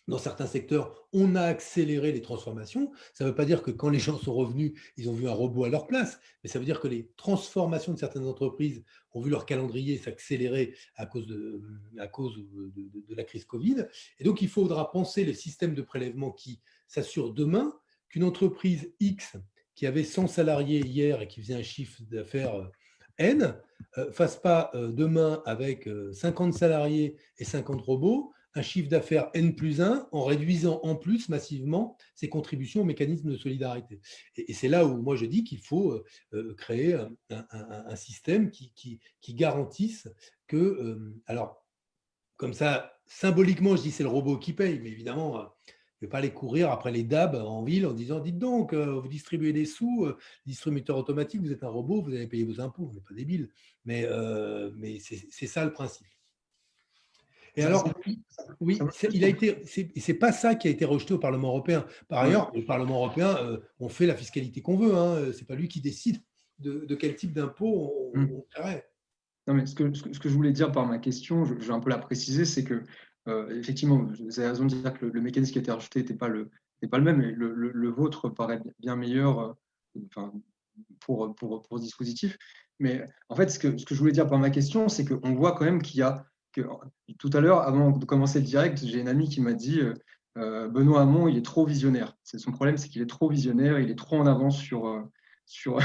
dans certains secteurs, on a accéléré les transformations. Ça ne veut pas dire que quand les gens sont revenus, ils ont vu un robot à leur place, mais ça veut dire que les transformations de certaines entreprises ont vu leur calendrier s'accélérer à cause de la crise Covid. Et donc, il faudra penser le système de prélèvement qui s'assure demain qu'une entreprise X qui avait 100 salariés hier et qui faisait un chiffre d'affaires N, fasse pas demain avec 50 salariés et 50 robots, un chiffre d'affaires N+1 en réduisant en plus massivement ses contributions au mécanisme de solidarité. Et c'est là où moi je dis qu'il faut créer un système qui garantisse que… alors, comme ça, symboliquement, je dis c'est le robot qui paye, mais évidemment… je ne vais pas aller courir après les DAB en ville en disant « Dites donc, vous distribuez des sous, distributeur automatique, vous êtes un robot, vous allez payer vos impôts. » On n'est pas débile. Mais c'est ça le principe. Et alors, oui, c'est pas ça qui a été rejeté au Parlement européen. Par ailleurs, le Parlement européen, on fait la fiscalité qu'on veut. Hein. Ce n'est pas lui qui décide de quel type d'impôt on créerait. Non, mais ce que je voulais dire par ma question, je vais un peu la préciser, c'est que effectivement, vous avez raison de dire que le mécanisme qui a été rejeté n'était pas le n'est pas le même. Et le vôtre paraît bien meilleur enfin, pour ce dispositif. Mais en fait, ce que je voulais dire par ma question, c'est qu'on voit quand même qu'il y a que tout à l'heure, avant de commencer le direct, j'ai une amie qui m'a dit Benoît Hamon, il est trop visionnaire. Son problème, c'est qu'il est trop visionnaire, il est trop en avance sur, sur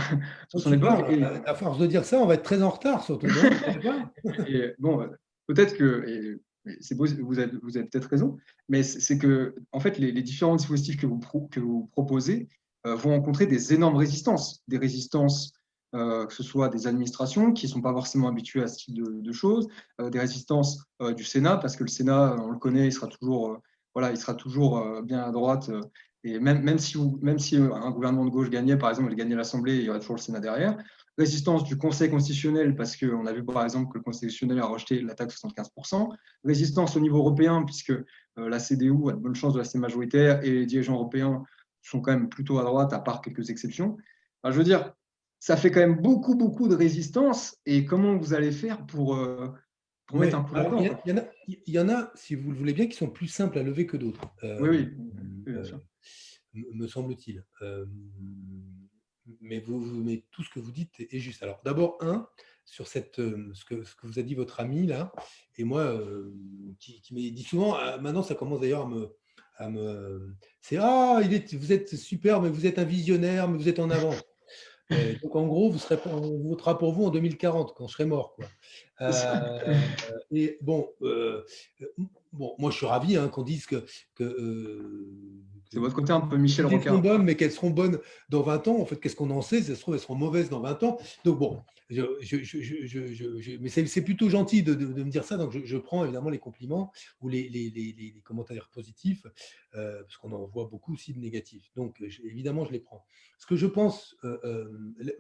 son Tu époque. parles, à force de dire ça, on va être très en retard surtout. Non, et bon, peut-être que, c'est beau, vous avez peut-être raison, mais c'est que, en fait, les différents dispositifs que vous proposez vont rencontrer des énormes résistances, des résistances, que ce soit des administrations qui ne sont pas forcément habituées à ce type de choses, des résistances du Sénat, parce que le Sénat, on le connaît, il sera toujours, voilà, il sera toujours bien à droite. Et même si un gouvernement de gauche gagnait, par exemple, il gagnait l'Assemblée, il y aurait toujours le Sénat derrière. Résistance du Conseil constitutionnel, parce qu'on a vu par exemple que le Conseil constitutionnel a rejeté la taxe 75%. Résistance au niveau européen, puisque la CDU a de bonnes chances de rester majoritaire et les dirigeants européens sont quand même plutôt à droite, à part quelques exceptions. Enfin, je veux dire, ça fait quand même beaucoup, beaucoup de résistance. Et comment vous allez faire pour mettre un coup là-dedans? Il y en a, si vous le voulez bien, qui sont plus simples à lever que d'autres, Oui, bien sûr. me semble-t-il. Mais tout ce que vous dites est juste. Alors, d'abord, sur ce que vous a dit votre ami, là, et moi, qui m'a dit souvent, maintenant, ça commence d'ailleurs c'est vous êtes super, mais vous êtes un visionnaire, mais vous êtes en avance. Donc, en gros, on votera pour vous en 2040, quand je serai mort, quoi. Et bon, moi, je suis ravi qu'on dise que c'est votre côté un peu Michel elles seront Rocard. bonnes, mais qu'elles seront bonnes dans 20 ans. En fait, qu'est-ce qu'on en sait? Ça se trouve, elles seront mauvaises dans 20 ans. Donc, bon, mais c'est plutôt gentil de me dire ça. Donc, je prends évidemment les compliments ou les commentaires positifs, parce qu'on en voit beaucoup aussi de négatifs. Donc, évidemment, je les prends. Ce que je pense,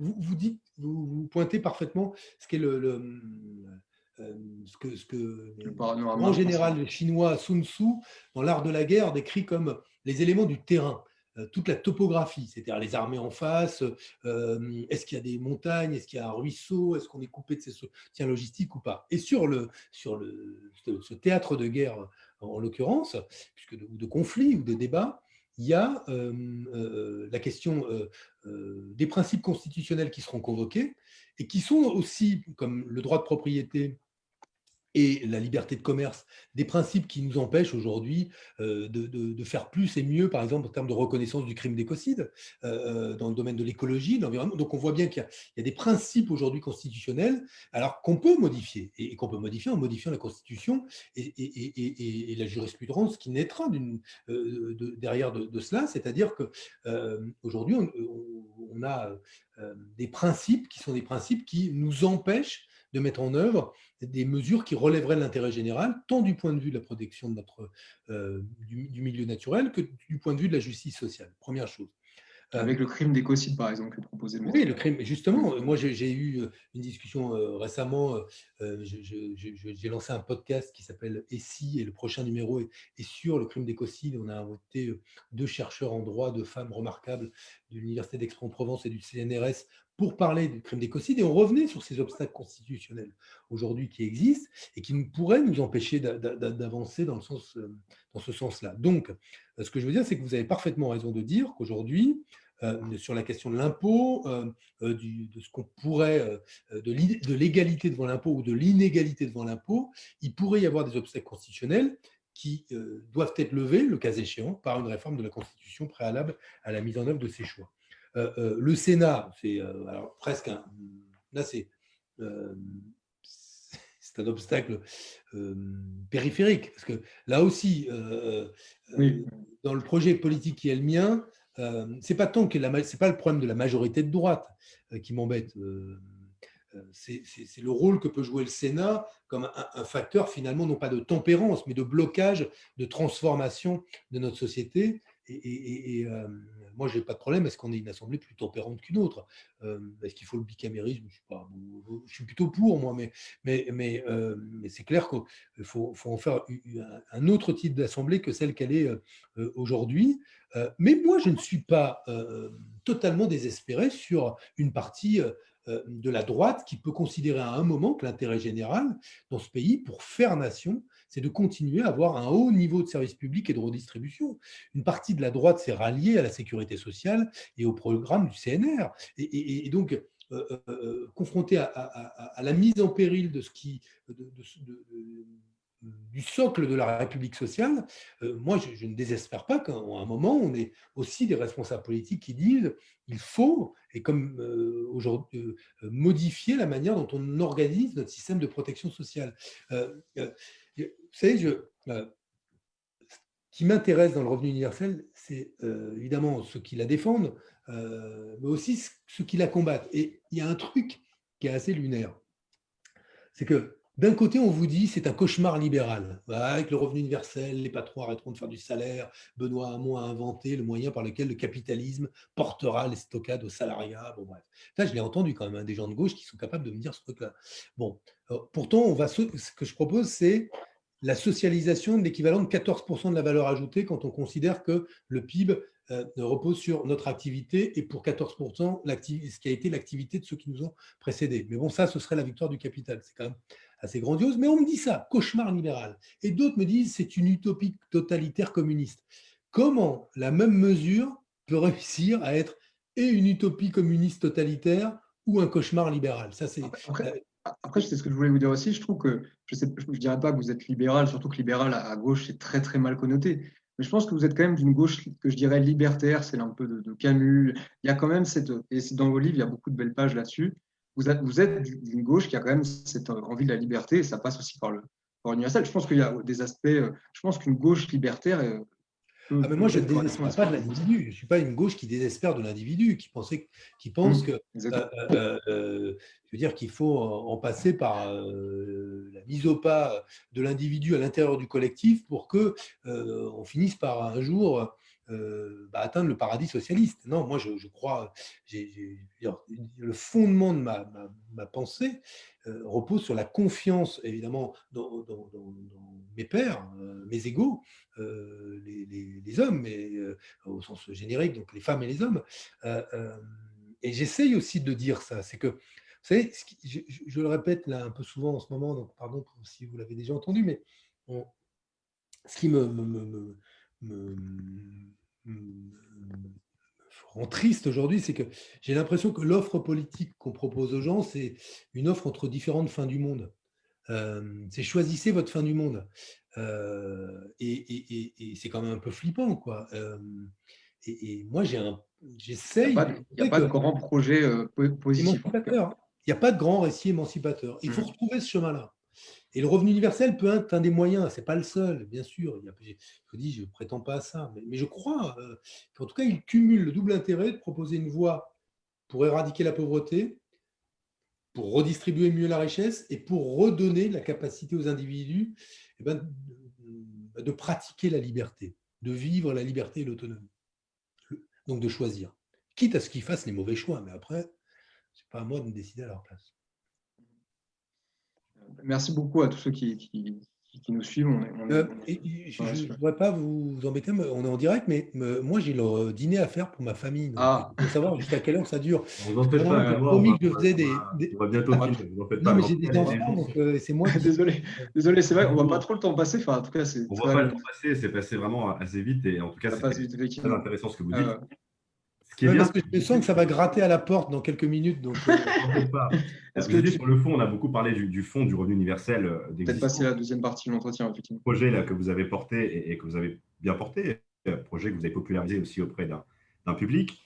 vous pointez parfaiement ce qu'est ce que en général le chinois Sun Tzu, dans l'art de la guerre, décrit comme les éléments du terrain, toute la topographie, c'est-à-dire les armées en face, est-ce qu'il y a des montagnes, est-ce qu'il y a un ruisseau, est-ce qu'on est coupé de ses soutiens logistiques ou pas. Et sur ce théâtre de guerre, en l'occurrence, ou de conflit ou de débat, il y a la question des principes constitutionnels qui seront convoqués et qui sont aussi, comme le droit de propriété et la liberté de commerce, des principes qui nous empêchent aujourd'hui de faire plus et mieux, par exemple, en termes de reconnaissance du crime d'écocide, dans le domaine de l'écologie, de l'environnement. Donc, on voit bien qu'il y a des principes aujourd'hui constitutionnels, alors qu'on peut modifier, et qu'on peut modifier en modifiant la Constitution et la jurisprudence qui naîtra derrière de cela, c'est-à-dire qu'aujourd'hui, on a des principes qui sont des principes qui nous empêchent de mettre en œuvre des mesures qui relèveraient de l'intérêt général, tant du point de vue de la protection de du milieu naturel que du point de vue de la justice sociale. Première chose. Avec le crime d'écocide, par exemple, que proposait le Oui, le crime. Justement, moi, j'ai eu une discussion récemment. J'ai lancé un podcast qui s'appelle Et si, et le prochain numéro est sur le crime d'écocide. On a invité 2 chercheurs en droit, 2 femmes remarquables de l'Université d'Aix-en-Provence et du CNRS pour parler du crime d'écocide. Et on revenait sur ces obstacles constitutionnels aujourd'hui qui existent et qui pourraient nous empêcher d'avancer dans ce sens-là. Donc, ce que je veux dire, c'est que vous avez parfaitement raison de dire qu'aujourd'hui, sur la question de l'impôt, de ce qu'on pourrait, de l'égalité devant l'impôt ou de l'inégalité devant l'impôt, il pourrait y avoir des obstacles constitutionnels qui doivent être levés, le cas échéant, par une réforme de la Constitution préalable à la mise en œuvre de ces choix. Le Sénat, c'est alors presque là, c'est un obstacle périphérique, parce que là aussi, oui. dans le projet politique qui est le mien, c'est pas tant que c'est pas le problème de la majorité de droite qui m'embête. C'est le rôle que peut jouer le Sénat comme un facteur finalement non pas de tempérance, mais de blocage, de transformation de notre société. Moi, je n'ai pas de problème. Est-ce qu'on est une assemblée plus tempérante qu'une autre? Est-ce qu'il faut le bicamérisme? Je suis plutôt pour, moi, mais c'est clair qu'il faut en faire un autre type d'assemblée que celle qu'elle est aujourd'hui. Mais moi, je ne suis pas totalement désespéré sur une partie de la droite qui peut considérer à un moment que l'intérêt général dans ce pays, pour faire nation, c'est de continuer à avoir un haut niveau de service public et de redistribution. Une partie de la droite s'est ralliée à la sécurité sociale et au programme du CNR. Et donc, confronté à la mise en péril de ce qui, du socle de la République sociale, moi, je ne désespère pas qu'à un moment, on ait aussi des responsables politiques qui disent il faut, et comme aujourd'hui, modifier la manière dont on organise notre système de protection sociale. Vous savez, ce qui m'intéresse dans le revenu universel, c'est évidemment ceux qui la défendent, mais aussi ceux qui la combattent. Et il y a un truc qui est assez lunaire. C'est que d'un côté, on vous dit c'est un cauchemar libéral. Avec le revenu universel, les patrons arrêteront de faire du salaire. Benoît Hamon a inventé le moyen par lequel le capitalisme portera les stockades au salariat. Bon, bref. Ça, je l'ai entendu quand même, des gens de gauche qui sont capables de me dire ce truc-là. Bon, pourtant, ce que je propose, c'est la socialisation de l'équivalent de 14% de la valeur ajoutée quand on considère que le PIB repose sur notre activité et pour 14%, ce qui a été l'activité de ceux qui nous ont précédés. Mais bon, ça, ce serait la victoire du capital. C'est quand même assez grandiose. Mais on me dit ça, cauchemar libéral. Et d'autres me disent c'est une utopie totalitaire communiste. Comment la même mesure peut réussir à être et une utopie communiste totalitaire ou un cauchemar libéral? Ça, c'est… Après, c'est ce que je voulais vous dire aussi. Je trouve que, je ne dirais pas que vous êtes libéral, surtout que libéral à gauche, c'est très, très mal connoté. Mais je pense que vous êtes quand même d'une gauche que je dirais libertaire, c'est un peu de Camus. Il y a quand même et dans vos livres, il y a beaucoup de belles pages là-dessus. Vous êtes d'une gauche qui a quand même cette envie de la liberté, et ça passe aussi par l'universel. Je pense qu'il y a des aspects, je pense qu'une gauche libertaire mais moi, je ne désespère pas de l'individu. Je ne suis pas une gauche qui désespère de l'individu, qui pense que, je veux dire qu'il faut en passer par la mise au pas de l'individu à l'intérieur du collectif pour que on finisse par un jour atteindre le paradis socialiste. Non, moi, je crois, le fondement de ma pensée repose sur la confiance, évidemment, dans mes pairs, mes égaux, les hommes, mais au sens générique, donc les femmes et les hommes. Et j'essaye aussi de dire ça, c'est que, vous savez, je le répète là un peu souvent en ce moment, donc pardon si vous l'avez déjà entendu, mais ce qui me rend triste aujourd'hui, c'est que j'ai l'impression que l'offre politique qu'on propose aux gens, c'est une offre entre différentes fins du monde. C'est choisissez votre fin du monde. Et c'est quand même un peu flippant, quoi. Et moi, j'essaye. Il n'y a pas de grand projet positif. Émancipateur. Il n'y a pas de grand récit émancipateur. Il faut retrouver ce chemin-là. Et le revenu universel peut être un des moyens. Ce n'est pas le seul, bien sûr. Je ne prétends pas à ça. Mais je crois qu'en tout cas, il cumule le double intérêt de proposer une voie pour éradiquer la pauvreté, pour redistribuer mieux la richesse et pour redonner la capacité aux individus de pratiquer la liberté, de vivre la liberté et l'autonomie. Donc de choisir. Quitte à ce qu'ils fassent les mauvais choix, mais après, ce n'est pas à moi de me décider à leur place. Merci beaucoup à tous ceux qui nous suivent. Je ne voudrais pas vous embêter, on est en direct, mais moi j'ai le dîner à faire pour ma famille. Donc je veux savoir jusqu'à quelle heure ça dure. On vous en fait pas. On va bientôt finir. Non, mais j'ai des enfants, donc c'est moi qui… Désolé, c'est vrai, on ne voit pas trop le temps passer. Enfin, en tout cas, on ne voit pas le temps passer, c'est passé vraiment assez vite. Et en tout cas, c'est très intéressant ce que vous dites. Parce que je sens que ça va gratter à la porte dans quelques minutes. Donc, parce que sur le fond, on a beaucoup parlé du fond du revenu universel. Peut-être passer la deuxième partie de l'entretien, effectivement. Projet là, que vous avez porté et que vous avez bien porté, projet que vous avez popularisé aussi auprès d'un public.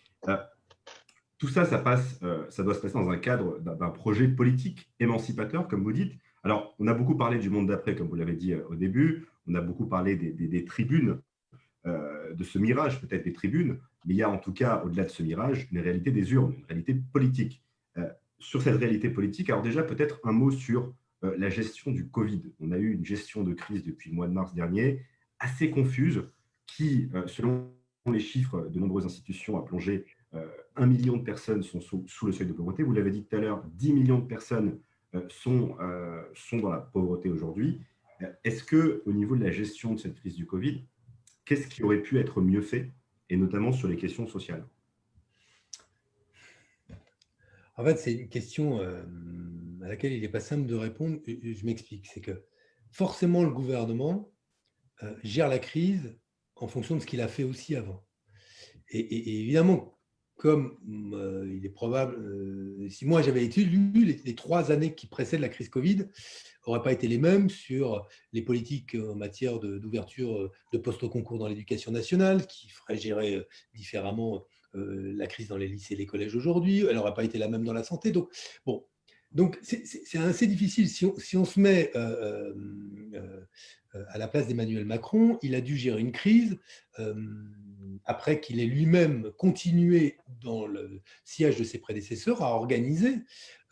Tout ça, ça doit se passer dans un cadre d'un projet politique émancipateur, comme vous dites. Alors, on a beaucoup parlé du monde d'après, comme vous l'avez dit au début. On a beaucoup parlé des tribunes, de ce mirage, peut-être des tribunes. Mais il y a en tout cas, au-delà de ce mirage, une réalité des urnes, une réalité politique. Sur cette réalité politique, alors déjà, peut-être un mot sur la gestion du Covid. On a eu une gestion de crise depuis le mois de mars dernier, assez confuse, qui, selon les chiffres de nombreuses institutions, a plongé 1 million de personnes sont sous le seuil de pauvreté. Vous l'avez dit tout à l'heure, 10 millions de personnes sont dans la pauvreté aujourd'hui. Est-ce qu'au niveau de la gestion de cette crise du Covid, qu'est-ce qui aurait pu être mieux fait, et notamment sur les questions sociales? En fait, c'est une question à laquelle il n'est pas simple de répondre. Je m'explique. C'est que forcément, le gouvernement gère la crise en fonction de ce qu'il a fait aussi avant. Et évidemment, comme il est probable, si moi j'avais été élu, les 3 années qui précèdent la crise Covid n'auraient pas été les mêmes sur les politiques en matière d'ouverture de postes au concours dans l'éducation nationale, qui ferait gérer différemment la crise dans les lycées et les collèges aujourd'hui. Elle n'aurait pas été la même dans la santé. Donc, bon. Donc, c'est assez difficile. Si on se met à la place d'Emmanuel Macron, il a dû gérer une crise après qu'il ait lui-même continué dans le sillage de ses prédécesseurs à organiser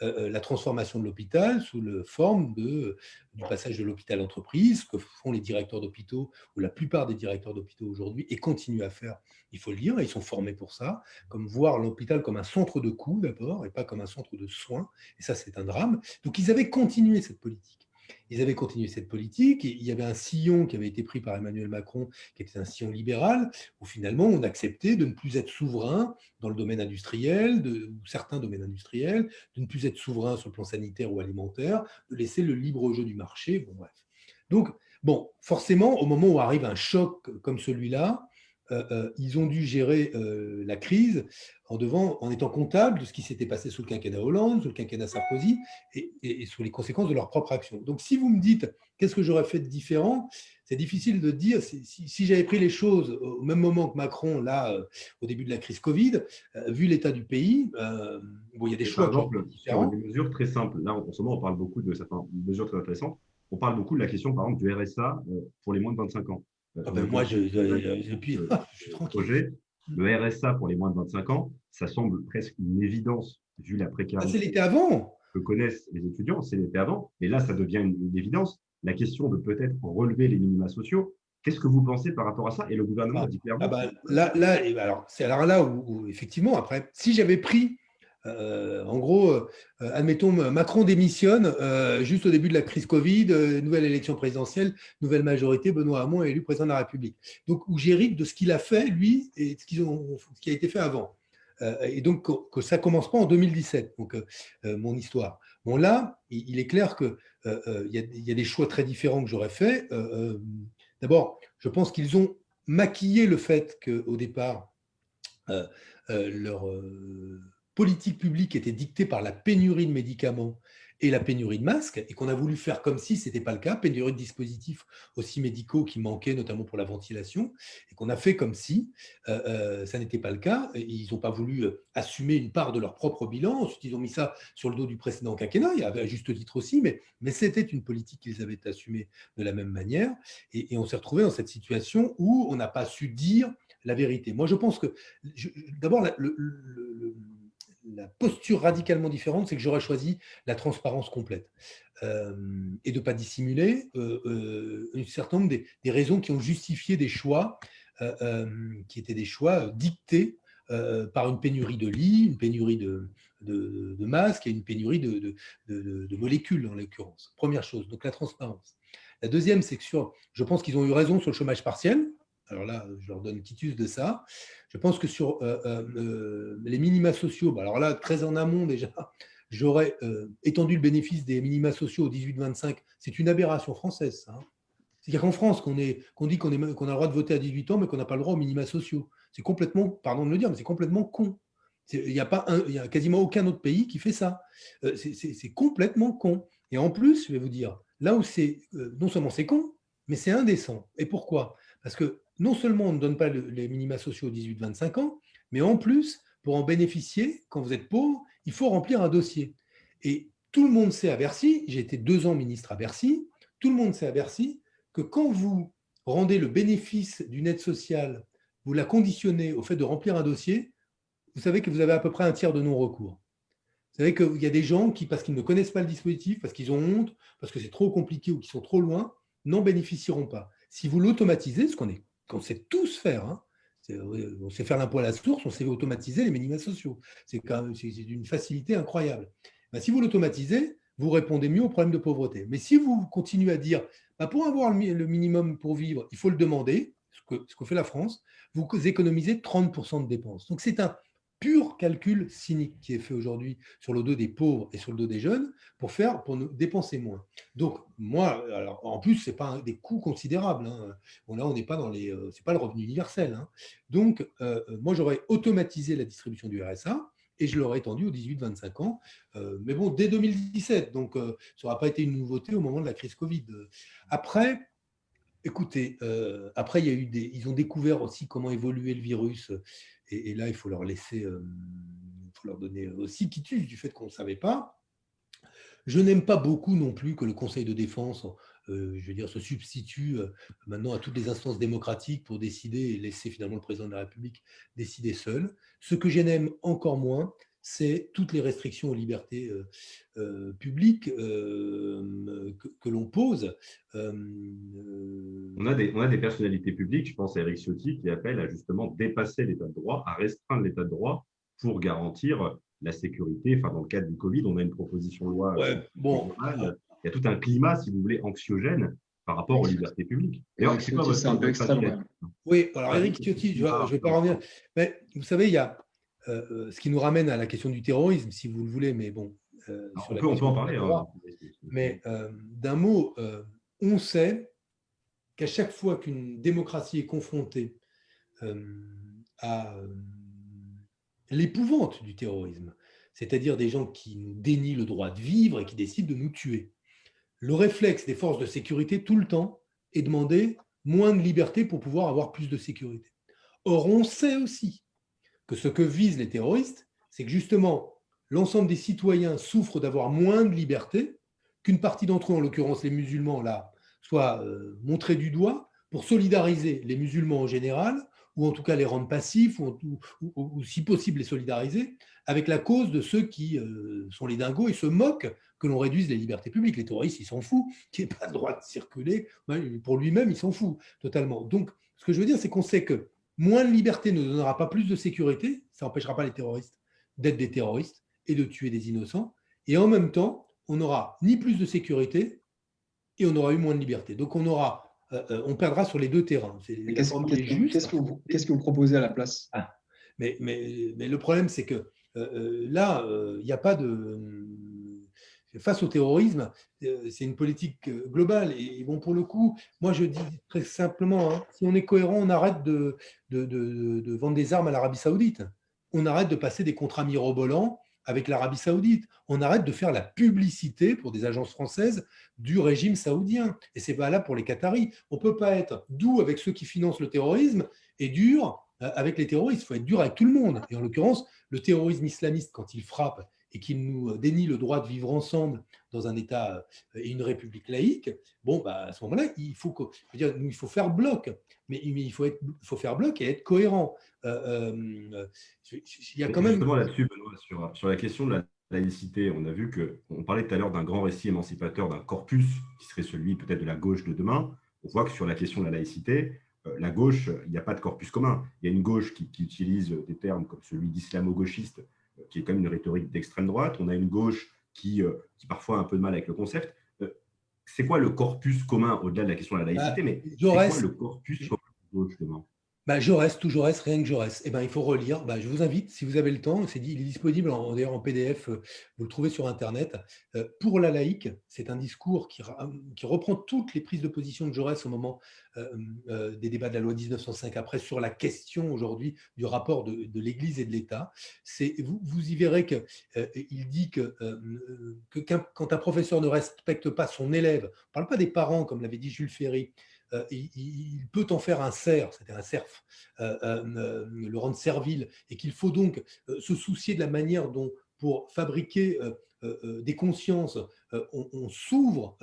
la transformation de l'hôpital sous la forme du passage de l'hôpital entreprise, que font les directeurs d'hôpitaux, ou la plupart des directeurs d'hôpitaux aujourd'hui, et continuent à faire, il faut le dire, et ils sont formés pour ça, comme voir l'hôpital comme un centre de coûts d'abord, et pas comme un centre de soins, et ça c'est un drame. Donc ils avaient continué cette politique. Ils avaient continué cette politique, et il y avait un sillon qui avait été pris par Emmanuel Macron, qui était un sillon libéral, où finalement on acceptait de ne plus être souverain dans le domaine industriel, ou certains domaines industriels, de ne plus être souverain sur le plan sanitaire ou alimentaire, de laisser le libre jeu du marché. Bon, bref. Donc, bon, forcément, au moment où arrive un choc comme celui-là, ils ont dû gérer la crise en étant comptables de ce qui s'était passé sous le quinquennat Hollande, sous le quinquennat Sarkozy, et sous les conséquences de leur propre action. Donc, si vous me dites qu'est-ce que j'aurais fait de différent, c'est difficile de dire. Si j'avais pris les choses au même moment que Macron, là, au début de la crise Covid, vu l'état du pays, bon, il y a des choix Par exemple, sur différents. des mesures très simples, là, en ce moment, on parle beaucoup de certaines mesures très intéressantes. On parle beaucoup de la question, par exemple, du RSA pour les moins de 25 ans. Ah On a ben moi, commencé puis, ce je suis tranquille. projet. Le RSA pour les moins de 25 ans, ça semble presque une évidence vu la Ah, c'est précarité l'été avant. que connaissent les étudiants, c'est l'été avant, mais là, ça devient une évidence. La question de peut-être relever les minima sociaux, qu'est-ce que vous pensez par rapport à ça? Et le gouvernement Ah, dit ah clairement bah, qu'il alors, c'est alors là où, effectivement, après, si j'avais pris, en gros, admettons, Macron démissionne juste au début de la crise Covid, nouvelle élection présidentielle, nouvelle majorité, Benoît Hamon est élu président de la République. Donc, où j'hérite de ce qu'il a fait, lui, et ce qui a été fait avant. Et donc, que ça ne commence pas en 2017, donc mon histoire. Bon, là, il est clair qu'il y a des choix très différents que j'aurais fait. D'abord, je pense qu'ils ont maquillé le fait qu'au départ, leur politique publique était dictée par la pénurie de médicaments et la pénurie de masques, et qu'on a voulu faire comme si ce n'était pas le cas, pénurie de dispositifs aussi médicaux qui manquaient, notamment pour la ventilation, et qu'on a fait comme si ça n'était pas le cas. Et ils n'ont pas voulu assumer une part de leur propre bilan. Ensuite, ils ont mis ça sur le dos du précédent quinquennat, il y avait à juste titre aussi, mais c'était une politique qu'ils avaient assumée de la même manière. Et on s'est retrouvé dans cette situation où on n'a pas su dire la vérité. Moi, je pense que, d'abord, la posture radicalement différente, c'est que j'aurais choisi la transparence complète et de ne pas dissimuler un certain nombre des raisons qui ont justifié des choix qui étaient des choix dictés par une pénurie de lits, une pénurie de masques et une pénurie de molécules, en l'occurrence. Première chose, donc la transparence. La deuxième, c'est que je pense qu'ils ont eu raison sur le chômage partiel. Alors là, je leur donne quitus de ça. Je pense que sur les minima sociaux, alors là, très en amont déjà, j'aurais étendu le bénéfice des minima sociaux aux 18-25. C'est une aberration française, ça. C'est-à-dire qu'en France, qu'on dit qu'on a le droit de voter à 18 ans, mais qu'on n'a pas le droit aux minima sociaux. C'est complètement, pardon de le dire, mais c'est complètement con. Il n'y a quasiment aucun autre pays qui fait ça. C'est complètement con. Et en plus, je vais vous dire, là où c'est, non seulement c'est con, mais c'est indécent. Et pourquoi? Parce que non seulement on ne donne pas les minima sociaux aux 18-25 ans, mais en plus, pour en bénéficier, quand vous êtes pauvre, il faut remplir un dossier. Et tout le monde sait à Bercy, j'ai été 2 ans ministre à Bercy, tout le monde sait à Bercy que quand vous rendez le bénéfice d'une aide sociale, vous la conditionnez au fait de remplir un dossier, vous savez que vous avez à peu près un tiers de non-recours. Vous savez qu'il y a des gens qui, parce qu'ils ne connaissent pas le dispositif, parce qu'ils ont honte, parce que c'est trop compliqué ou qu'ils sont trop loin, n'en bénéficieront pas. Si vous l'automatisez, ce qu'on sait tous faire, hein, on sait faire l'impôt à la source, on sait automatiser les minima sociaux. C'est d'une facilité incroyable. Ben, si vous l'automatisez, vous répondez mieux aux problèmes de pauvreté. Mais si vous continuez à dire, ben, pour avoir le minimum pour vivre, il faut le demander, ce que fait la France, vous économisez 30% de dépenses. Donc c'est un pur calcul cynique qui est fait aujourd'hui sur le dos des pauvres et sur le dos des jeunes pour nous dépenser moins. Donc, moi, alors, en plus, ce n'est pas des coûts considérables. Hein. Là, on n'est pas dans c'est pas le revenu universel. Hein. Donc, moi, j'aurais automatisé la distribution du RSA et je l'aurais étendu aux 18-25 ans. Mais bon, dès 2017, donc ça n'aura pas été une nouveauté au moment de la crise Covid. Après, écoutez, après, ils ont découvert aussi comment évoluer le virus. Et là, il faut leur laisser, il faut leur donner aussi quitus du fait qu'on ne savait pas. Je n'aime pas beaucoup non plus que le Conseil de défense, je veux dire, se substitue maintenant à toutes les instances démocratiques pour décider et laisser finalement le président de la République décider seul. Ce que j'aime encore moins, c'est toutes les restrictions aux libertés publiques que l'on pose. On a des personnalités publiques, je pense à Éric Ciotti, qui appellent à justement dépasser l'état de droit, à restreindre l'état de droit pour garantir la sécurité. Enfin, dans le cadre du Covid, on a une proposition de loi Ouais, bon, générale. Il y a tout un climat, si vous voulez, anxiogène par rapport aux libertés publiques. D'ailleurs, c'est quoi c'est un peu extrême. Ouais. Oui, alors Éric Ciotti, je ne vais pas revenir. Mais vous savez, il y a ce qui nous ramène à la question du terrorisme, si vous le voulez, mais bon. On peut en parler. Mais d'un mot, on sait qu'à chaque fois qu'une démocratie est confrontée à l'épouvante du terrorisme, c'est-à-dire des gens qui nous dénient le droit de vivre et qui décident de nous tuer, le réflexe des forces de sécurité tout le temps est demander moins de liberté pour pouvoir avoir plus de sécurité. Or, on sait aussi que ce que visent les terroristes, c'est que justement, l'ensemble des citoyens souffrent d'avoir moins de liberté, qu'une partie d'entre eux, en l'occurrence les musulmans, là, soient montrés du doigt pour solidariser les musulmans en général, ou en tout cas les rendre passifs, ou si possible les solidariser, avec la cause de ceux qui sont les dingos et se moquent que l'on réduise les libertés publiques. Les terroristes, ils s'en foutent, qu'il n'y ait pas le droit de circuler. Pour lui-même, il s'en fout totalement. Donc, ce que je veux dire, c'est qu'on sait que moins de liberté ne donnera pas plus de sécurité, ça n'empêchera pas les terroristes d'être des terroristes et de tuer des innocents. Et en même temps, on n'aura ni plus de sécurité et on aura eu moins de liberté. Donc on perdra sur les deux terrains. Qu'est-ce que vous proposez à la place? Mais le problème, c'est que là, il n'y a pas de... Face au terrorisme, c'est une politique globale. Et bon, pour le coup, moi, je dis très simplement, hein, si on est cohérent, on arrête de vendre des armes à l'Arabie Saoudite. On arrête de passer des contrats mirobolants avec l'Arabie Saoudite. On arrête de faire la publicité pour des agences françaises du régime saoudien. Et c'est valable pour les Qataris. On ne peut pas être doux avec ceux qui financent le terrorisme et dur avec les terroristes. Il faut être dur avec tout le monde. Et en l'occurrence, le terrorisme islamiste, quand il frappe et qu'il nous dénie le droit de vivre ensemble dans un État et une république laïque, bon, bah, à ce moment-là, il faut faire bloc. Mais il faut faire bloc et être cohérent. Il y a quand même... Justement là-dessus, Benoît, sur la question de la laïcité, on a vu qu'on parlait tout à l'heure d'un grand récit émancipateur, d'un corpus qui serait celui peut-être de la gauche de demain. On voit que sur la question de la laïcité, la gauche, il n'y a pas de corpus commun. Il y a une gauche qui utilise des termes comme celui d'islamo-gauchiste, qui est quand même une rhétorique d'extrême droite. On a une gauche qui parfois a un peu de mal avec le concept. C'est quoi le corpus commun au-delà de la question de la laïcité, mais c'est quoi le corpus commun de gauche demain? Jaurès, tout Jaurès, rien que Jaurès. Il faut relire. Je vous invite, si vous avez le temps, il est disponible d'ailleurs en PDF, vous le trouvez sur Internet. Pour la laïque, c'est un discours qui reprend toutes les prises de position de Jaurès au moment des débats de la loi 1905, après sur la question aujourd'hui du rapport de l'Église et de l'État. Vous y verrez qu'il dit que quand un professeur ne respecte pas son élève, on ne parle pas des parents, comme l'avait dit Jules Ferry, il peut en faire un cerf, c'était un cerf, le rendre servile, et qu'il faut donc se soucier de la manière dont, pour fabriquer des consciences, on s'ouvre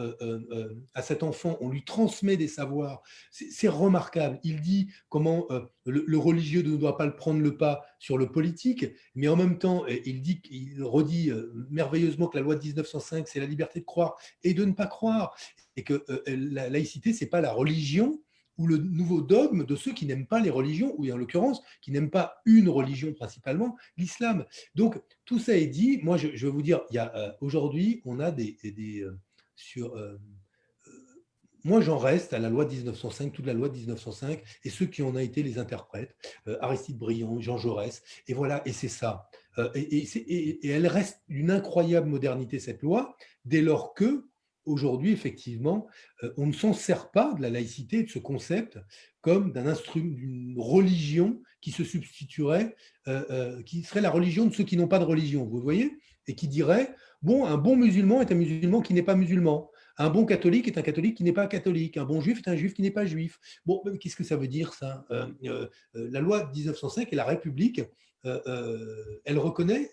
à cet enfant, on lui transmet des savoirs. C'est remarquable. Il dit comment le religieux ne doit pas prendre le pas sur le politique, mais en même temps, il redit merveilleusement que la loi de 1905, c'est la liberté de croire et de ne pas croire. Et que la laïcité, ce n'est pas la religion ou le nouveau dogme de ceux qui n'aiment pas les religions, ou en l'occurrence, qui n'aiment pas une religion principalement, l'islam. Donc, tout ça est dit. Moi, je vais vous dire, aujourd'hui, on a moi, j'en reste à la loi de 1905, toute la loi de 1905, et ceux qui en ont été les interprètes, Aristide Briand, Jean Jaurès, et voilà, et c'est ça. Et elle reste d'une incroyable modernité, cette loi, dès lors que, aujourd'hui, effectivement, on ne s'en sert pas de la laïcité, de ce concept, comme d'un instrument, d'une religion qui se substituerait, qui serait la religion de ceux qui n'ont pas de religion, vous voyez, et qui dirait, bon, un bon musulman est un musulman qui n'est pas musulman. Un bon catholique est un catholique qui n'est pas catholique. Un bon juif est un juif qui n'est pas juif. Bon, qu'est-ce que ça veut dire, ça La loi de 1905 et la République, elle reconnaît,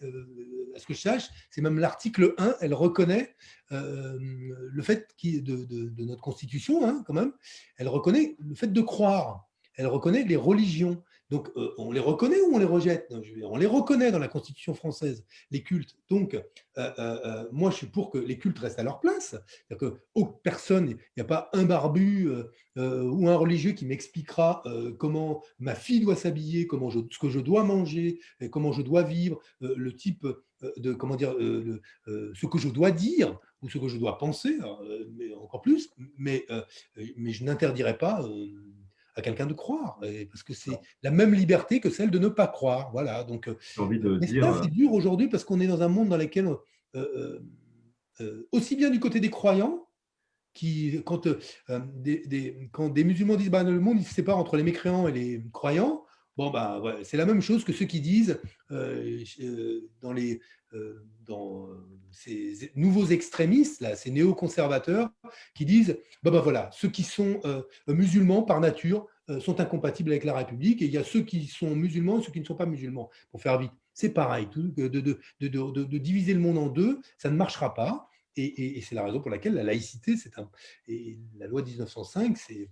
à ce que je sache, c'est même l'article 1, elle reconnaît le fait de notre Constitution, hein, quand même, elle reconnaît le fait de croire. Elle reconnaît les religions. Donc, on les reconnaît ou on les rejette? On les reconnaît dans la Constitution française, les cultes. Donc, moi, je suis pour que les cultes restent à leur place. C'est-à-dire que personne, il n'y a pas un barbu ou un religieux qui m'expliquera comment ma fille doit s'habiller, ce que je dois manger, et comment je dois vivre, le type de, comment dire, ce que je dois dire ou ce que je dois penser, mais encore plus, mais je n'interdirai pas à quelqu'un de croire, parce que c'est la même liberté que celle de ne pas croire. Voilà. Donc, J'ai envie de mais dire, ça, c'est dur aujourd'hui parce qu'on est dans un monde dans lequel, aussi bien du côté des croyants, quand des musulmans disent bah, le monde il se sépare entre les mécréants et les croyants, bon, bah, ouais, c'est la même chose que ceux qui disent dans ces nouveaux extrémistes, là, ces néoconservateurs, qui disent bah, voilà, ceux qui sont musulmans par nature sont incompatibles avec la République, et il y a ceux qui sont musulmans et ceux qui ne sont pas musulmans. Pour faire vite, c'est pareil, de diviser le monde en deux, ça ne marchera pas. Et c'est la raison pour laquelle la laïcité, et la loi 1905, c'est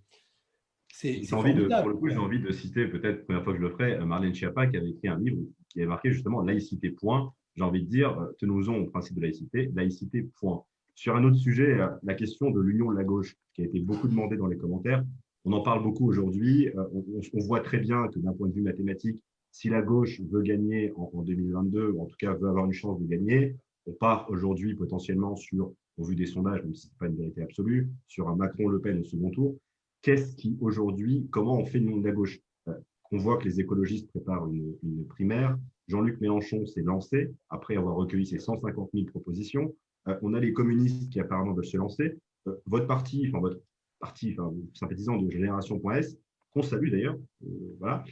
pour le formidable. coup, j'ai envie de citer, peut-être la première fois que je le ferai, Marlène Schiappa qui avait écrit un livre qui avait marqué justement laïcité, point. J'ai envie de dire, tenons-en au principe de laïcité, point. Sur un autre sujet, la question de l'union de la gauche, qui a été beaucoup demandée dans les commentaires, on en parle beaucoup aujourd'hui. On voit très bien que d'un point de vue mathématique, si la gauche veut gagner en 2022, ou en tout cas veut avoir une chance de gagner, on part aujourd'hui potentiellement sur, au vu des sondages, même si ce n'est pas une vérité absolue, sur un Macron-Le Pen au second tour. Qu'est-ce qui aujourd'hui, comment on fait le monde de la gauche? On voit que les écologistes préparent une primaire. Jean-Luc Mélenchon s'est lancé après avoir recueilli ses 150 000 propositions. On a les communistes qui apparemment veulent se lancer. Votre parti, sympathisant de Génération.s, qu'on salue d'ailleurs, voilà,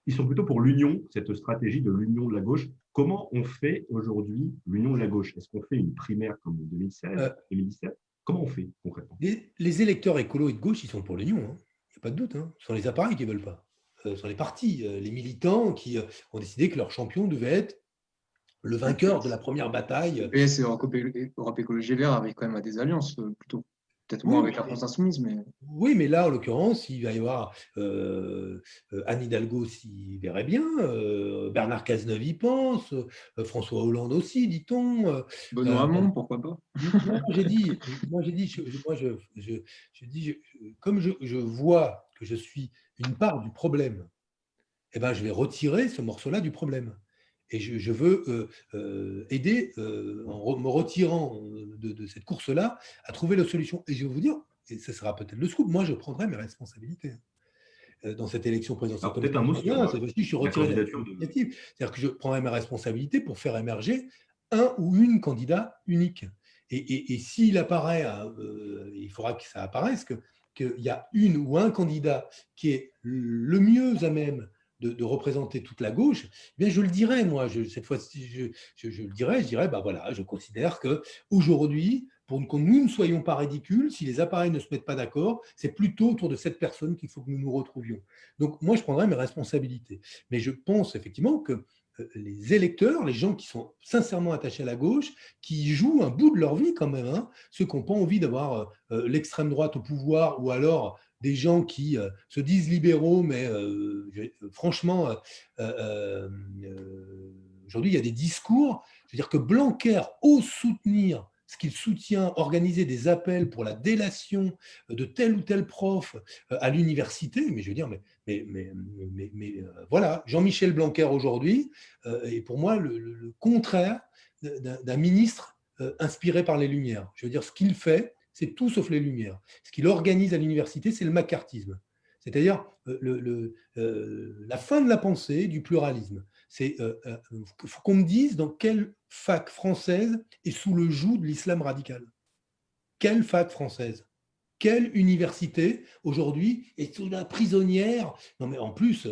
ils sont plutôt pour l'union, cette stratégie de l'union de la gauche. Comment on fait aujourd'hui l'union de la gauche? Est-ce qu'on fait une primaire comme en 2016, 2017? Comment on fait concrètement? Les électeurs écolos et de gauche, ils sont pour l'union, hein. Il n'y a pas de doute. Hein. Ce sont les appareils qui ne veulent pas. Ce sont les partis, les militants qui ont décidé que leur champion devait être le vainqueur de la première bataille. PS et Europe Écologie Vert avec quand même des alliances plutôt. Peut-être moins avec la France Insoumise, mais… Oui, mais là, en l'occurrence, il va y avoir Anne Hidalgo s'y verrait bien, Bernard Cazeneuve y pense, François Hollande aussi, dit-on. Benoît Hamon, pourquoi pas? Comme je vois que je suis une part du problème, eh ben, je vais retirer ce morceau-là du problème. Et je veux aider, me retirant de cette course-là, à trouver la solution. Et je vais vous dire, et ce sera peut-être le scoop, moi je prendrai mes responsabilités dans cette élection présidentielle. Peut-être un mot sur je suis retiré de l'initiative. C'est-à-dire que je prendrai mes responsabilités pour faire émerger un ou une candidat unique. Et s'il apparaît, il faudra que ça apparaisse, qu'il y a une ou un candidat qui est le mieux à même de représenter toute la gauche, eh bien je le dirais, moi, cette fois-ci, je le dirais, bah voilà, je considère qu'aujourd'hui, pour que nous ne soyons pas ridicules, si les appareils ne se mettent pas d'accord, c'est plutôt autour de cette personne qu'il faut que nous nous retrouvions. Donc moi, je prendrai mes responsabilités. Mais je pense effectivement que les électeurs, les gens qui sont sincèrement attachés à la gauche, qui jouent un bout de leur vie quand même, hein, ceux qui n'ont pas envie d'avoir l'extrême droite au pouvoir, ou alors des gens qui se disent libéraux, mais franchement, aujourd'hui, il y a des discours, je veux dire que Blanquer ose soutenir ce qu'il soutient, organiser des appels pour la délation de tel ou tel prof à l'université, mais je veux dire, voilà, Jean-Michel Blanquer aujourd'hui est pour moi le contraire d'un ministre inspiré par les Lumières. Je veux dire, ce qu'il fait, c'est tout sauf les Lumières. Ce qu'il organise à l'université, c'est le macartisme, c'est-à-dire la fin de la pensée, du pluralisme. Il faut qu'on me dise dans quelle fac française est sous le joug de l'islam radical. Quelle fac française? Quelle université aujourd'hui est sous la prisonnière? Non, mais en plus,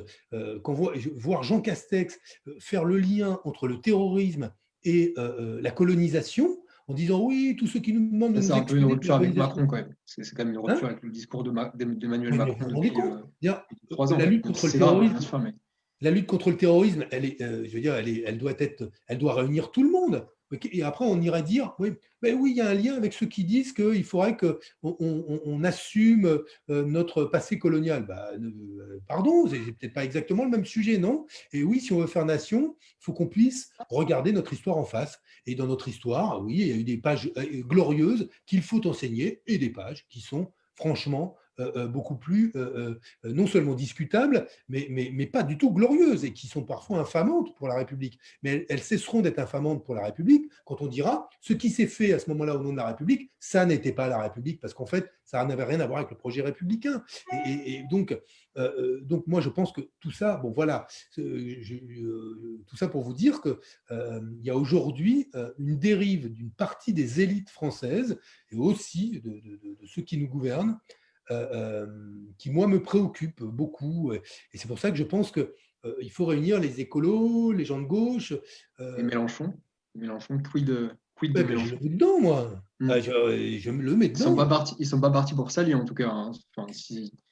voir Jean Castex faire le lien entre le terrorisme et la colonisation, en disant oui, tous ceux qui nous demandent de C'est nous un peu une excuser de la rupture avec colonisation. Macron, quand même. C'est quand même une rupture Hein? avec le discours d'Emmanuel Mais vous Macron vous rendez depuis compte? 3 ans. La lutte Même contre si le c'est grave, bien terrorisme, sûr, mais la lutte contre le terrorisme, je veux dire, elle doit réunir tout le monde. Et après, on irait dire, oui, mais oui, il y a un lien avec ceux qui disent qu'il faudrait qu'on assume notre passé colonial. Pardon, c'est peut-être pas exactement le même sujet, non? Et oui, si on veut faire nation, il faut qu'on puisse regarder notre histoire en face. Et dans notre histoire, oui, il y a eu des pages glorieuses qu'il faut enseigner et des pages qui sont franchement beaucoup plus non seulement discutables, mais pas du tout glorieuses et qui sont parfois infamantes pour la République. Mais elles cesseront d'être infamantes pour la République quand on dira ce qui s'est fait à ce moment-là au nom de la République, ça n'était pas la République parce qu'en fait, ça n'avait rien à voir avec le projet républicain. Et donc, moi, je pense que tout ça, bon, voilà, tout ça pour vous dire qu'il y a aujourd'hui une dérive d'une partie des élites françaises et aussi de ceux qui nous gouvernent qui, moi, me préoccupe beaucoup. Et c'est pour ça que je pense qu'il faut réunir les écolos, les gens de gauche. et Mélenchon, quid de Je le Mélenchon? mets dedans, moi. Hmm. Je me le mets dedans. Ils sont pas partis pour s'allier, en tout cas, hein. Enfin,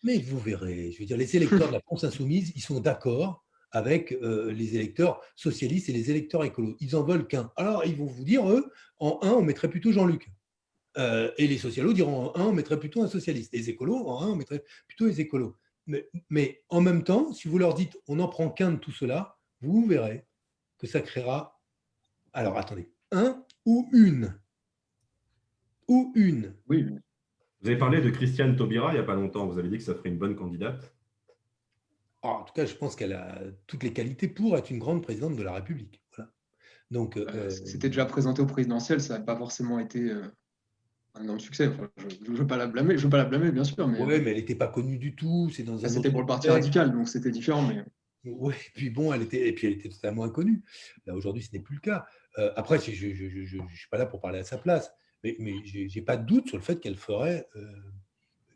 Mais vous verrez, je veux dire, les électeurs de la France insoumise, ils sont d'accord avec les électeurs socialistes et les électeurs écolos. Ils en veulent qu'un. Alors, ils vont vous dire, eux, en un, on mettrait plutôt Jean-Luc. Et les socialos diront en un, on mettrait plutôt un socialiste. Les écolos, en un, on mettrait plutôt les écolos. Mais en même temps, si vous leur dites on n'en prend qu'un de tout cela, vous verrez que ça créera. Alors attendez, un ou une. Ou une. oui, Vous avez parlé de Christiane Taubira il n'y a pas longtemps. Vous avez dit que ça ferait une bonne candidate. En tout cas, je pense qu'elle a toutes les qualités pour être une grande présidente de la République. Voilà. Donc, c'était déjà présenté au présidentiel, ça n'a pas forcément été un énorme succès. Enfin, je ne veux pas la blâmer, bien sûr, mais ouais, mais elle n'était pas connue du tout. C'est dans un c'était autre pour le Parti contexte. radical, donc c'était différent. Mais Oui, puis bon, elle était totalement inconnue. Là, aujourd'hui, ce n'est plus le cas. Après, je ne suis pas là pour parler à sa place, mais je n'ai pas de doute sur le fait qu'elle ferait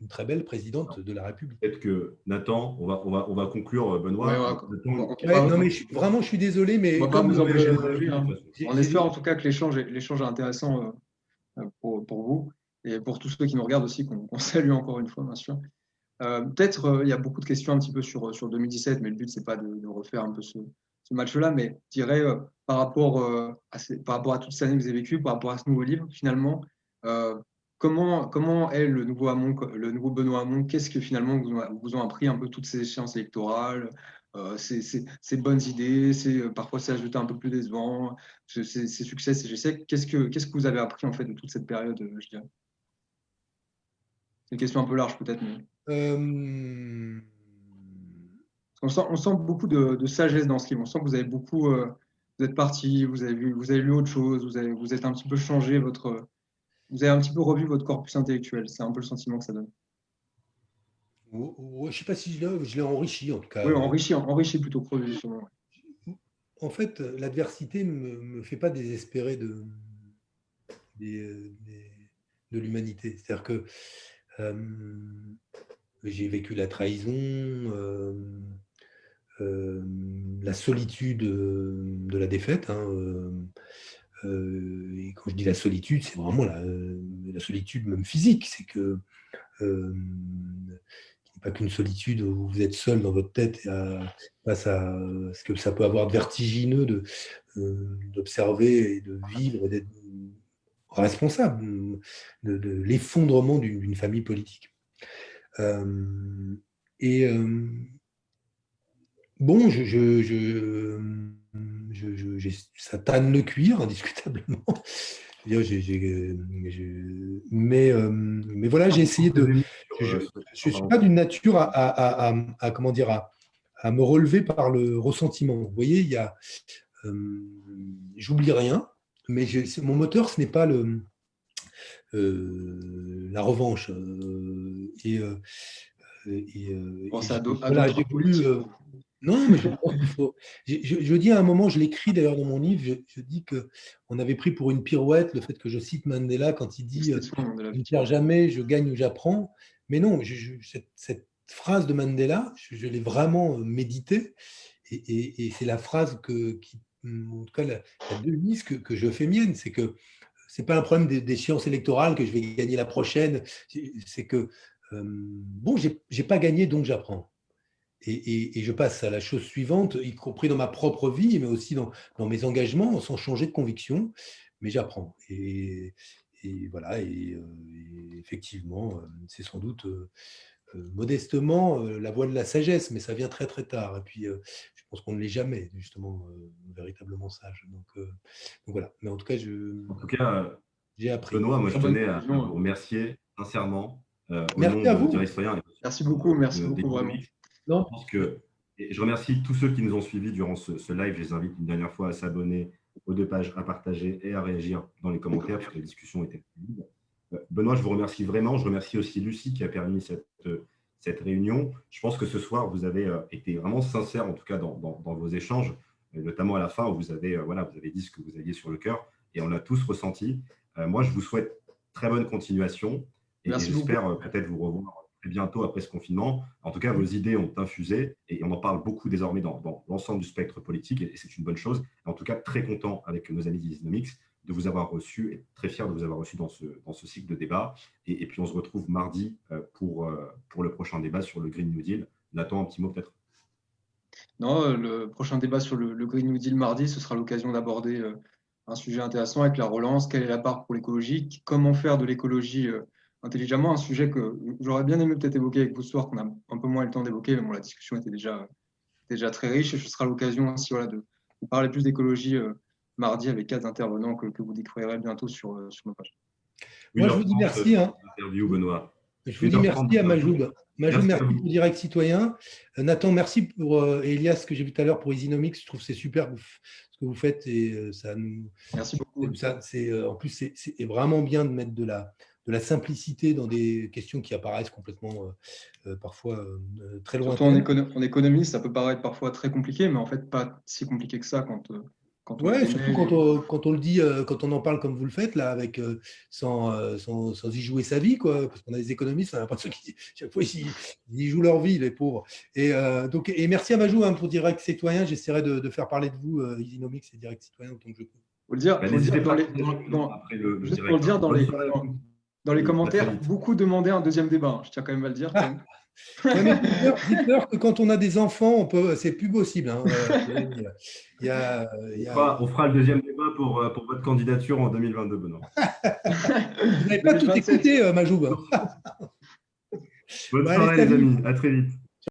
une très belle présidente de la République. Peut-être que Nathan, on va conclure, ouais, Benoît. Non, mais vraiment, je suis désolé, mais on va pas comme vous empêcher de conclure, hein. j'ai- On espère en tout cas que l'échange est intéressant pour vous et pour tous ceux qui nous regardent aussi, qu'on salue encore une fois, bien sûr. Peut-être, il y a beaucoup de questions un petit peu sur 2017, mais le but, c'est pas de refaire un peu ce match-là, mais je dirais, par rapport à toute cette année que vous avez vécue, par rapport à ce nouveau livre, finalement, comment est le nouveau Benoît Hamon? Qu'est-ce que finalement vous ont appris un peu toutes ces échéances électorales, ces bonnes idées, parfois c'est ajouté un peu plus décevant, ces succès, ces essais. Qu'est-ce que vous avez appris en fait de toute cette période, je dirais? C'est une question un peu large peut-être, mais on sent beaucoup de sagesse dans ce livre. On sent que vous avez beaucoup, vous êtes parti, vous avez lu autre chose, vous êtes un petit peu changé vous avez un petit peu revu votre corpus intellectuel. C'est un peu le sentiment que ça donne. je ne sais pas si je l'ai enrichi, en tout cas. Oui, enrichi plutôt que revu, sûrement. En fait, l'adversité ne me fait pas désespérer de l'humanité. C'est-à-dire que j'ai vécu la trahison, la solitude de la défaite. Et quand je dis la solitude, c'est vraiment la solitude même physique. C'est que pas qu'une solitude où vous êtes seul dans votre tête face à ce que ça peut avoir de vertigineux d'observer et de vivre et d'être responsable de l'effondrement d'une famille politique. Bon, ça tanne le cuir, indiscutablement. Mais voilà, j'ai essayé de. Je ne suis pas d'une nature comment dire, à me relever par le ressentiment. Vous voyez, il y a. J'oublie rien, mais mon moteur, ce n'est pas la revanche. Pensez à d'autres voilà, j'ai voulu, non, mais je pense qu'il faut. Je dis à un moment, je l'écris d'ailleurs dans mon livre, je dis qu'on avait pris pour une pirouette le fait que je cite Mandela quand il dit expressions de la je ne perds jamais, je gagne ou j'apprends. Mais non, cette phrase de Mandela, je l'ai vraiment méditée. Et c'est la phrase qui, en tout cas, la devise que je fais mienne, c'est que c'est pas un problème des sciences électorales que je vais gagner la prochaine, c'est que bon, j'ai pas gagné, donc j'apprends. Et je passe à la chose suivante, y compris dans ma propre vie, mais aussi dans mes engagements, sans changer de conviction, mais j'apprends. Et voilà, et effectivement, c'est sans doute modestement la voie de la sagesse, mais ça vient très très tard. Et puis, je pense qu'on ne l'est jamais, justement, véritablement sage. Donc voilà. Mais en tout cas, En tout cas, j'ai appris. Benoît, moi, je Très bonne tenais à conclusion. vous remercier sincèrement au Merci nom à de vous. Direct Citoyen et Merci beaucoup vraiment. d'Economix. Non, Je pense et je remercie tous ceux qui nous ont suivis durant ce live. Je les invite une dernière fois à s'abonner aux 2 pages, à partager et à réagir dans les commentaires, puisque la discussion était libre. Benoît, je vous remercie vraiment. Je remercie aussi Lucie qui a permis cette réunion. Je pense que ce soir, vous avez été vraiment sincère, en tout cas dans vos échanges, notamment à la fin où vous avez dit ce que vous aviez sur le cœur, et on l'a tous ressenti. Moi, je vous souhaite très bonne continuation et j'espère peut-être vous revoir très bientôt après ce confinement. En tout cas, vos idées ont infusé et on en parle beaucoup désormais dans l'ensemble du spectre politique et c'est une bonne chose. En tout cas, très content avec nos amis d'Isnomix de vous avoir reçu et très fier de vous avoir reçu dans ce cycle de débat. Et puis, on se retrouve mardi pour le prochain débat sur le Green New Deal. Nathan, un petit mot peut-être? Non, le prochain débat sur le Green New Deal mardi, ce sera l'occasion d'aborder un sujet intéressant avec la relance. Quelle est la part pour l'écologie? Comment faire de l'écologie intelligemment? Un sujet que j'aurais bien aimé peut-être évoquer avec vous ce soir, qu'on a un peu moins eu le temps d'évoquer, mais bon, la discussion était déjà très riche. Et ce sera l'occasion aussi de parler plus d'écologie mardi avec 4 intervenants que vous découvrirez bientôt sur nos pages. Moi, je vous dis merci. Interview, Benoît. Je vous dis merci à Majoub. Majoub, merci pour Direct Citoyen. Nathan, merci pour Elias, que j'ai vu tout à l'heure pour Isinomix. Je trouve que c'est super ce que vous faites et ça nous. Merci beaucoup. En plus, c'est vraiment bien de mettre de la simplicité dans des questions qui apparaissent complètement parfois très lointaines. Surtout en économie, ça peut paraître parfois très compliqué, mais en fait pas si compliqué que ça quand on ouais, surtout quand on le dit, quand on en parle comme vous le faites, là, avec, sans y jouer sa vie, quoi, parce qu'on a des économistes, on a l'impression qu'ils chaque fois, ils jouent leur vie, les pauvres. Et merci à Majou pour Direct Citoyen. J'essaierai de faire parler de vous, Isinomix et Direct Citoyen, autant que je peux. Faut le dire, juste pour le dire dans les commentaires, beaucoup demandaient un deuxième débat. Je tiens quand même à le dire. Ouais, mais dites-leur que quand on a des enfants, c'est plus possible. Hein. On fera le deuxième débat pour votre candidature en 2022, Benoît. Vous n'avez pas tout écouté, Majoub. Bonne soirée, les amis. À très vite.